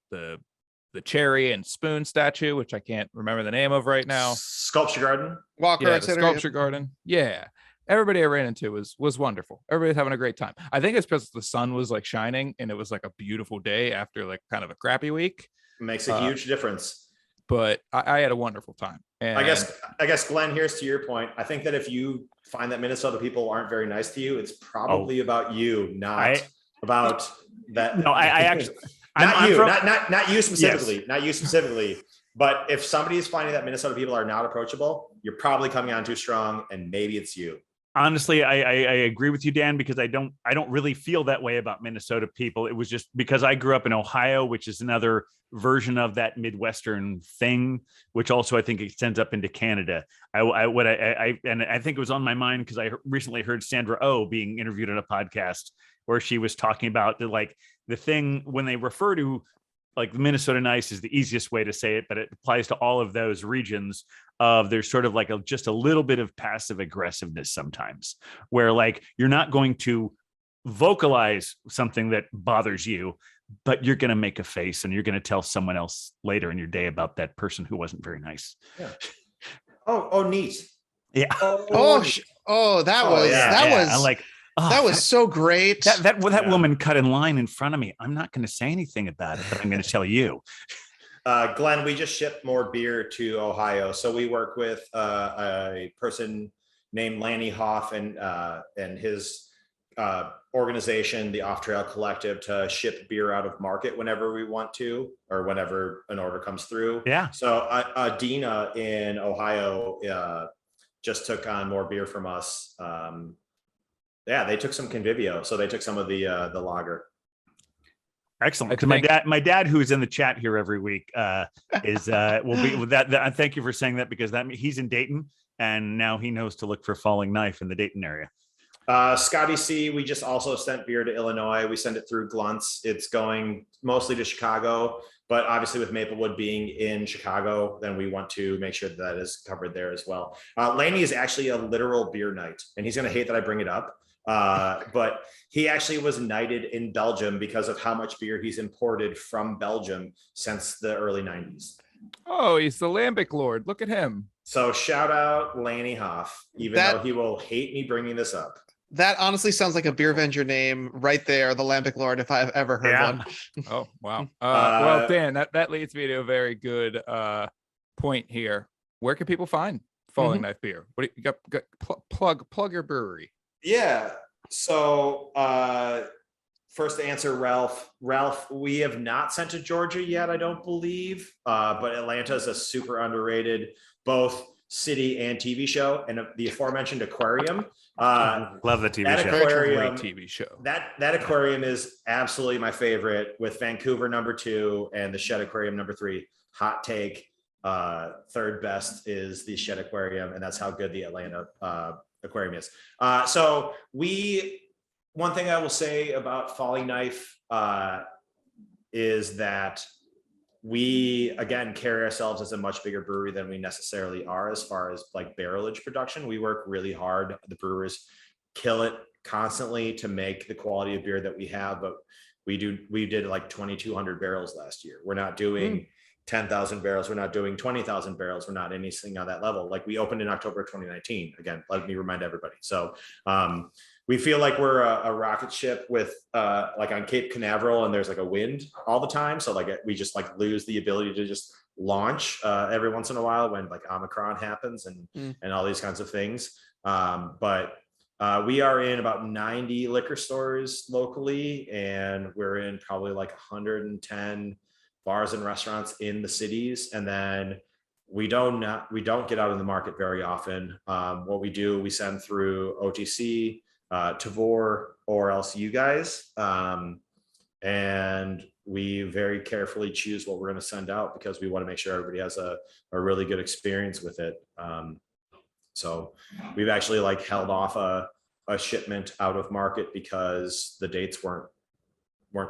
cherry and spoon statue, which I can't remember the name of right now. Sculpture Garden. Walker the Sculpture Garden. Yeah. Everybody I ran into was wonderful. Everybody's having a great time. I think it's because the sun was like shining and it was like a beautiful day after like kind of a crappy week. Makes a huge difference. But I had a wonderful time. And I guess Glenn, here's to your point. I think that if you find that Minnesota people aren't very nice to you, it's probably about you, not about that. No, I actually not you specifically, yes. Not you specifically. But if somebody is finding that Minnesota people are not approachable, you're probably coming on too strong, and maybe it's you. Honestly, I agree with you, Dan, because I don't really feel that way about Minnesota people. It was just because I grew up in Ohio, which is another version of that Midwestern thing, which also I think extends up into Canada. I think it was on my mind because I recently heard Sandra Oh being interviewed on a podcast where she was talking about the thing when they refer to like the Minnesota nice is the easiest way to say it, but it applies to all of those regions. There's sort of like just a little bit of passive aggressiveness sometimes where like you're not going to vocalize something that bothers you, but you're going to make a face and you're going to tell someone else later in your day about that person who wasn't very nice. Yeah. Oh, neat. Yeah. That was so great. That woman cut in line in front of me. I'm not going to say anything about it, but I'm going to tell you. Glenn, we just shipped more beer to Ohio. So we work with a person named Lanny Hoff and his organization, the Off Trail Collective, to ship beer out of market whenever we want to, or whenever an order comes through. Yeah. So Dina in Ohio just took on more beer from us. They took some Convivio. So they took some of the lager. Excellent. Because my dad, who's in the chat here every week, will be with that. Thank you for saying that, because he's in Dayton and now he knows to look for Falling Knife in the Dayton area. Scotty C, we just also sent beer to Illinois. We send it through Glunts. It's going mostly to Chicago, but obviously with Maplewood being in Chicago, then we want to make sure that is covered there as well. Laney is actually a literal beer knight, and he's going to hate that I bring it up. But he actually was knighted in Belgium because of how much beer he's imported from Belgium since the early 90s. Oh, he's the Lambic Lord. Look at him. So shout out Lanny Hoff, though he will hate me bringing this up. That honestly sounds like a Beer Venger name right there, the Lambic Lord, if I've ever heard one. Oh, wow. Well, Dan, that leads me to a very good point here. Where can people find Falling Knife beer? What do you got? Plug your brewery. Yeah. So first to answer Ralph, we have not sent to Georgia yet, I don't believe. But Atlanta is a super underrated both city and TV show, and the aforementioned aquarium. Love the TV show. Aquarium, great TV show. That aquarium is absolutely my favorite, with Vancouver #2 and the Shed Aquarium #3. Hot take. Third best is the Shed Aquarium, and that's how good the Atlanta aquarium is. So one thing I will say about Falling Knife is that we, again, carry ourselves as a much bigger brewery than we necessarily are as far as like barrelage production. We work really hard. The brewers kill it constantly to make the quality of beer that we have, but we did like 2,200 barrels last year. We're not doing 10,000 barrels. We're not doing 20,000 barrels. We're not anything on that level. Like, we opened in October 2019. Again, let me remind everybody. So we feel like we're a rocket ship with like on Cape Canaveral, and there's like a wind all the time. So like we just like lose the ability to just launch every once in a while when like Omicron happens and all these kinds of things. But we are in about 90 liquor stores locally, and we're in probably like 110 bars and restaurants in the cities. And then we don't get out in the market very often. What we do, we send through OTC, Tavor, or else you guys. And we very carefully choose what we're going to send out because we want to make sure everybody has a really good experience with it. So we've actually like held off a shipment out of market because the dates weren't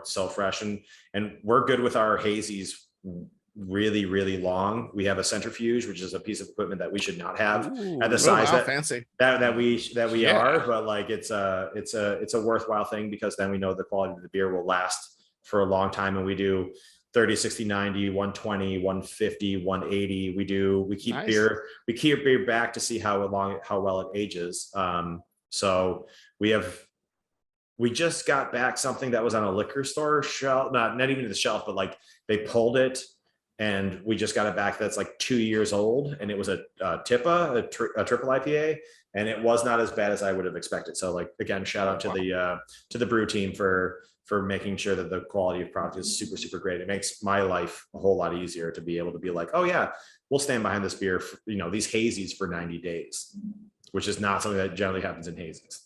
so fresh, and we're good with our hazies really, really long. We have a centrifuge, which is a piece of equipment that we should not have at the size fancy that we are, but like it's a worthwhile thing because then we know the quality of the beer will last for a long time. And we do 30, 60, 90, 120, 150, 180. We keep nice. We keep beer back to see how well it ages. So we just got back something that was on a liquor store shelf, not even the shelf, but like they pulled it, and we just got it back. That's like 2 years old, and it was a TIPA, a triple IPA, and it was not as bad as I would have expected. So like, again, shout out to the brew team for making sure that the quality of product is super, super great. It makes my life a whole lot easier to be able to be like, oh yeah, we'll stand behind this beer, these hazies for 90 days, which is not something that generally happens in hazies.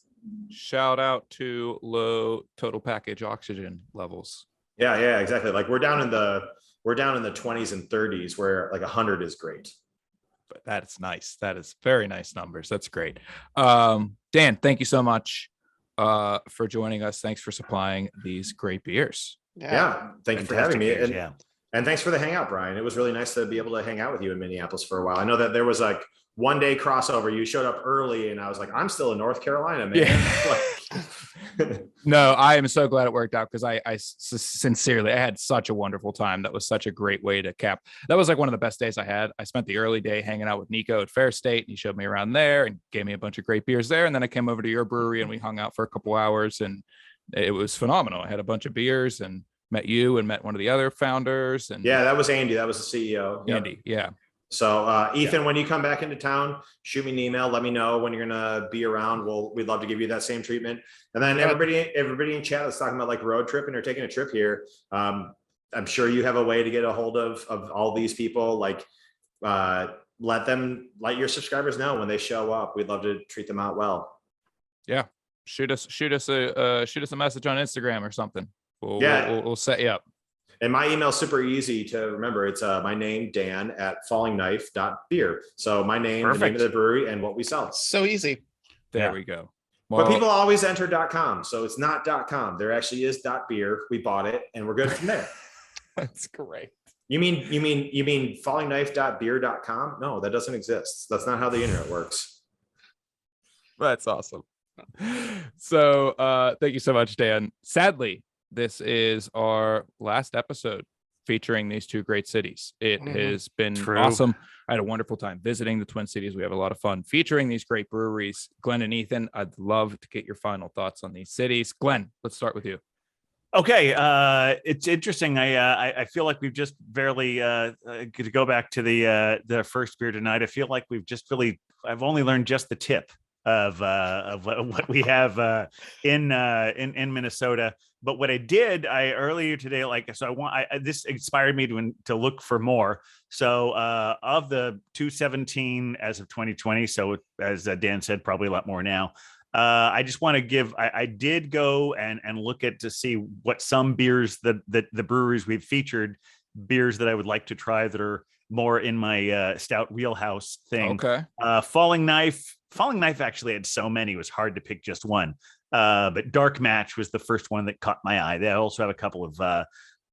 Shout out to low total package oxygen levels. Yeah, exactly. Like we're down in the 20s and 30s, where like 100 is great. But that's nice. That is very nice numbers. That's great. Dan, thank you so much for joining us. Thanks for supplying these great beers. Yeah. Thank you for having me. And thanks for the hangout, Brian. It was really nice to be able to hang out with you in Minneapolis for a while. I know that there was like one day crossover. You showed up early, and I was like, I'm still in North Carolina, man. Yeah. No, I am so glad it worked out because I sincerely, I had such a wonderful time. That was such a great way to cap. That was like one of the best days I had. I spent the early day hanging out with Nico at Fair State, and he showed me around there and gave me a bunch of great beers there. And then I came over to your brewery and we hung out for a couple hours, and it was phenomenal. I had a bunch of beers and met you and met one of the other founders. And yeah, that was Andy. That was the CEO. Andy. Yep. Yeah. So Ethan, when you come back into town, shoot me an email. Let me know when you're gonna be around. We'd love to give you that same treatment. And then everybody in chat that's talking about like road trip and they're taking a trip here. I'm sure you have a way to get a hold of all these people. Like let your subscribers know when they show up. We'd love to treat them out well. Yeah, shoot us a message on Instagram or something. We'll set you up. And my email is super easy to remember. It's my name, Dan, at fallingknife.beer. So my name, the name of the brewery, and what we sell. So easy. There we go. Well, but people always enter .com. So it's not .com. There actually is .beer. We bought it, and we're good from there. That's great. You mean fallingknife.beer.com? No, that doesn't exist. That's not how the internet works. That's awesome. So thank you so much, Dan. Sadly, this is our last episode featuring these two great cities. It has been awesome. I had a wonderful time visiting the Twin Cities. We have a lot of fun featuring these great breweries. Glenn and Ethan, I'd love to get your final thoughts on these cities. Glenn, let's start with you. Okay, it's interesting. I feel like we've just barely to go back to the first beer tonight. I feel like I've only learned just the tip of what we have in Minnesota. But what I did earlier today, this inspired me to look for more. So of the 217 as of 2020, so as Dan said, probably a lot more now. I just want to give. I did go and look to see what some beers that the breweries we've featured, beers that I would like to try that are more in my stout wheelhouse thing. Okay. Falling Knife actually had so many, it was hard to pick just one. But Dark Match was the first one that caught my eye. They also have a couple of, the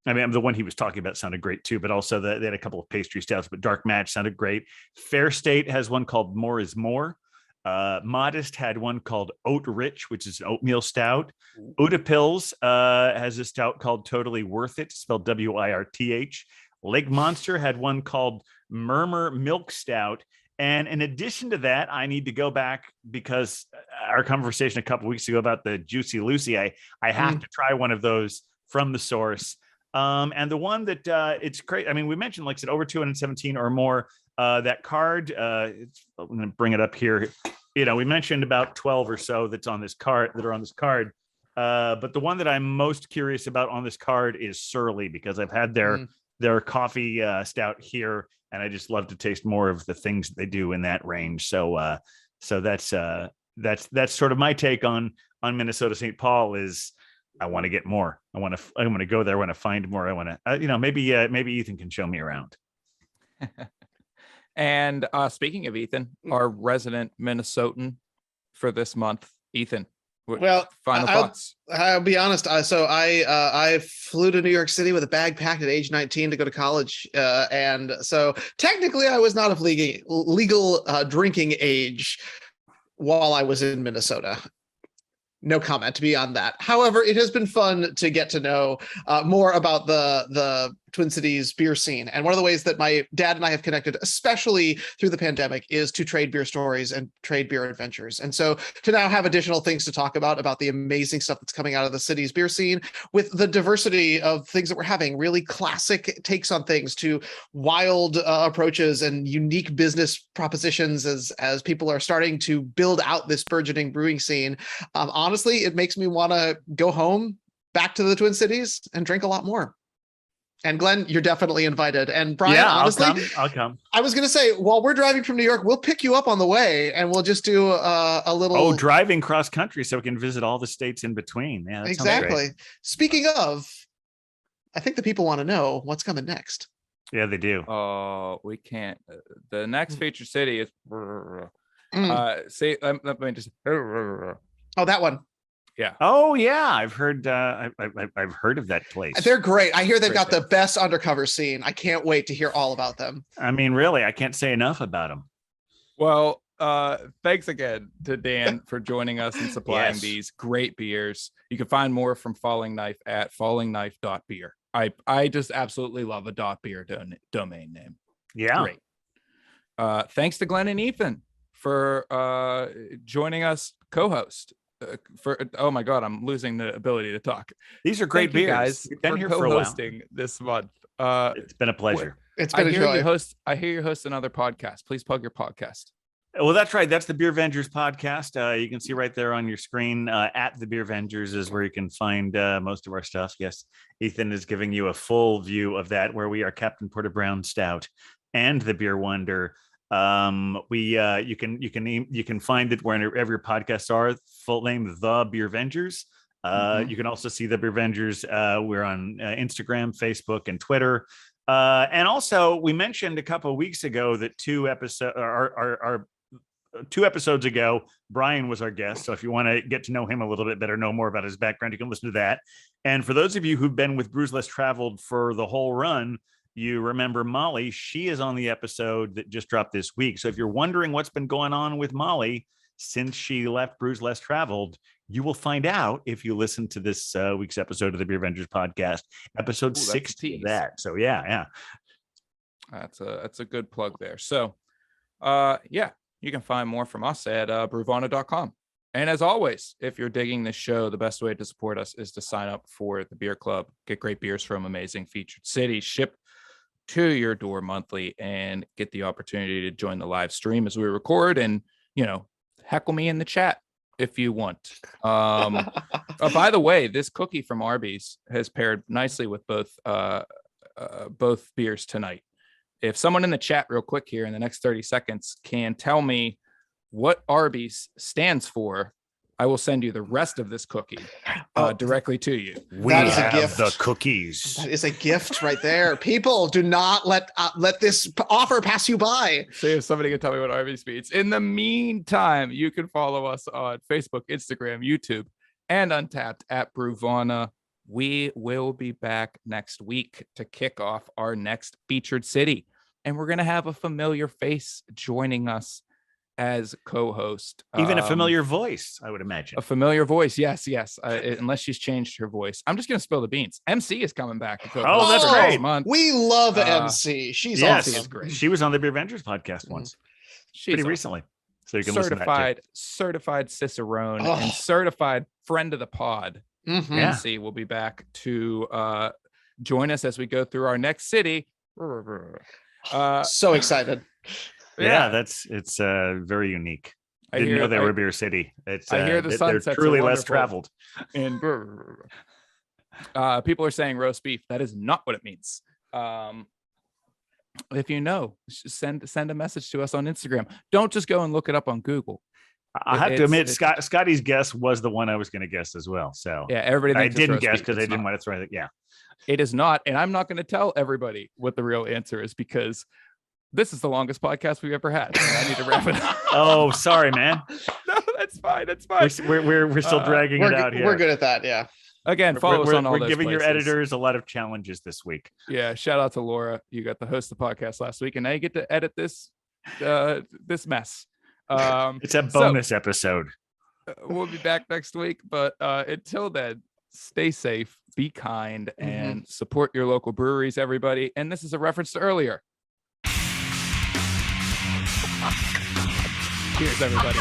one he was talking about sounded great too, but also they had a couple of pastry stouts, but Dark Match sounded great. Fair State has one called More is More. Modest had one called Oat Rich, which is an oatmeal stout. Oda Pills has a stout called Totally Worth It, spelled WIRTH. Lake Monster had one called Murmur Milk Stout. And in addition to that, I need to go back because our conversation a couple of weeks ago about the Juicy Lucy, I have to try one of those from the source. And the one that it's great. I mean, we mentioned, like I said, over 217 or more. That card, I'm going to bring it up here. We mentioned about 12 or so that are on this card. But the one that I'm most curious about on this card is Surly, because I've had their coffee stout here, and I just love to taste more of the things that they do in that range. So that's sort of my take on Minnesota St. Paul. Is I want to get more. I want to go there. I want to find more. I want to, maybe Ethan can show me around. And speaking of Ethan, our resident Minnesotan for this month, Ethan. Final thoughts. I'll be honest. I flew to New York City with a bag packed at age 19 to go to college, and so technically I was not of legal drinking age while I was in Minnesota. No comment beyond that. However, it has been fun to get to know more about the Twin Cities beer scene. And one of the ways that my dad and I have connected, especially through the pandemic, is to trade beer stories and trade beer adventures. And so to now have additional things to talk about the amazing stuff that's coming out of the city's beer scene, with the diversity of things that we're having, really classic takes on things to wild approaches and unique business propositions as people are starting to build out this burgeoning brewing scene. Honestly, it makes me want to go home back to the Twin Cities and drink a lot more. And Glenn, you're definitely invited. And Brian, honestly, I'll come. I was going to say, while we're driving from New York, we'll pick you up on the way and we'll just do a little driving cross country so we can visit all the states in between. Yeah, that exactly. Speaking of, I think the people want to know what's coming next. Yeah, they do. Oh, we can't. The next featured city is let me just that one. Yeah. Oh yeah, I've heard. I've heard of that place. They're great. I hear they've got the best undercover scene. I can't wait to hear all about them. I mean, really, I can't say enough about them. Well, thanks again to Dan for joining us and supplying these great beers. You can find more from Falling Knife at fallingknife.beer. I just absolutely love a .beer domain name. Yeah. Great. Thanks to Glenn and Ethan for joining us co-host. Oh my God, I'm losing the ability to talk. These are great beers, guys. We've been here for co-hosting this month. It's been a pleasure. It's been a joy. I hear you host another podcast. Please plug your podcast. Well, that's right. That's the Beer Vengers podcast. You can see right there on your screen. At the Beer Vengers is where you can find most of our stuff. Yes, Ethan is giving you a full view of that, where we are Captain Porter Brown Stout and the Beer Wonder. You can find it wherever your podcasts are. Full name, The Beer Vengers. You can also see the Beer Vengers. We're on Instagram, Facebook, and Twitter. And also, we mentioned a couple of weeks ago that two episodes ago, Brian was our guest. So if you want to get to know him a little bit better, know more about his background, you can listen to that. And for those of you who've been with Brews Less Traveled for the whole run, you remember Molly. She is on the episode that just dropped this week. So if you're wondering what's been going on with Molly since she left Brews Less Traveled, you will find out if you listen to this week's episode of the Beer Vengers podcast, episode 60 of that. So yeah. That's a good plug there. So you can find more from us at brewvana.com. And as always, if you're digging this show, the best way to support us is to sign up for the beer club, get great beers from amazing featured cities, ship to your door monthly, and get the opportunity to join the live stream as we record, and heckle me in the chat if you want. By the way, this cookie from Arby's has paired nicely with both beers tonight. If someone in the chat real quick here in the next 30 seconds can tell me what Arby's stands for, I will send you the rest of this cookie directly to you. We have a gift. The cookies. That is a gift right there. People, do not let this offer pass you by. See if somebody can tell me what Arby's means. In the meantime, you can follow us on Facebook, Instagram, YouTube, and Untapped at Brewvana. We will be back next week to kick off our next featured city. And we're going to have a familiar face joining us as co-host. Even a familiar voice, I would imagine. A familiar voice, yes. Unless she's changed her voice. I'm just going to spill the beans. MC is coming back. That's great. Month. We love MC. She's awesome. She's great. She was on the Beer Vengers podcast once. She's pretty recently. So you can listen to that too. Certified Cicerone and certified friend of the pod. MC will be back to join us as we go through our next city. So excited. Yeah, it's very unique. Didn't know they were Beer City. It's I hear the sunsets they're truly are less traveled. And people are saying roast beef. That is not what it means. If you know, send a message to us on Instagram. Don't just go and look it up on Google. I have to admit, Scotty's guess was the one I was going to guess as well. So yeah, everybody. I didn't guess because I didn't want to throw it. Yeah, it is not, and I'm not going to tell everybody what the real answer is because this is the longest podcast we've ever had. And I need to wrap it up. Oh, sorry, man. No, that's fine. That's fine. We're still dragging it out here. We're good at that. Yeah. Again, follow us on all those We're giving places. your editors a lot of challenges this week. Yeah, shout out to Laura. You got to host the podcast last week, and now you get to edit this mess. It's a bonus episode. We'll be back next week, but until then, stay safe, be kind, and support your local breweries, everybody. And this is a reference to earlier. Cheers, everybody.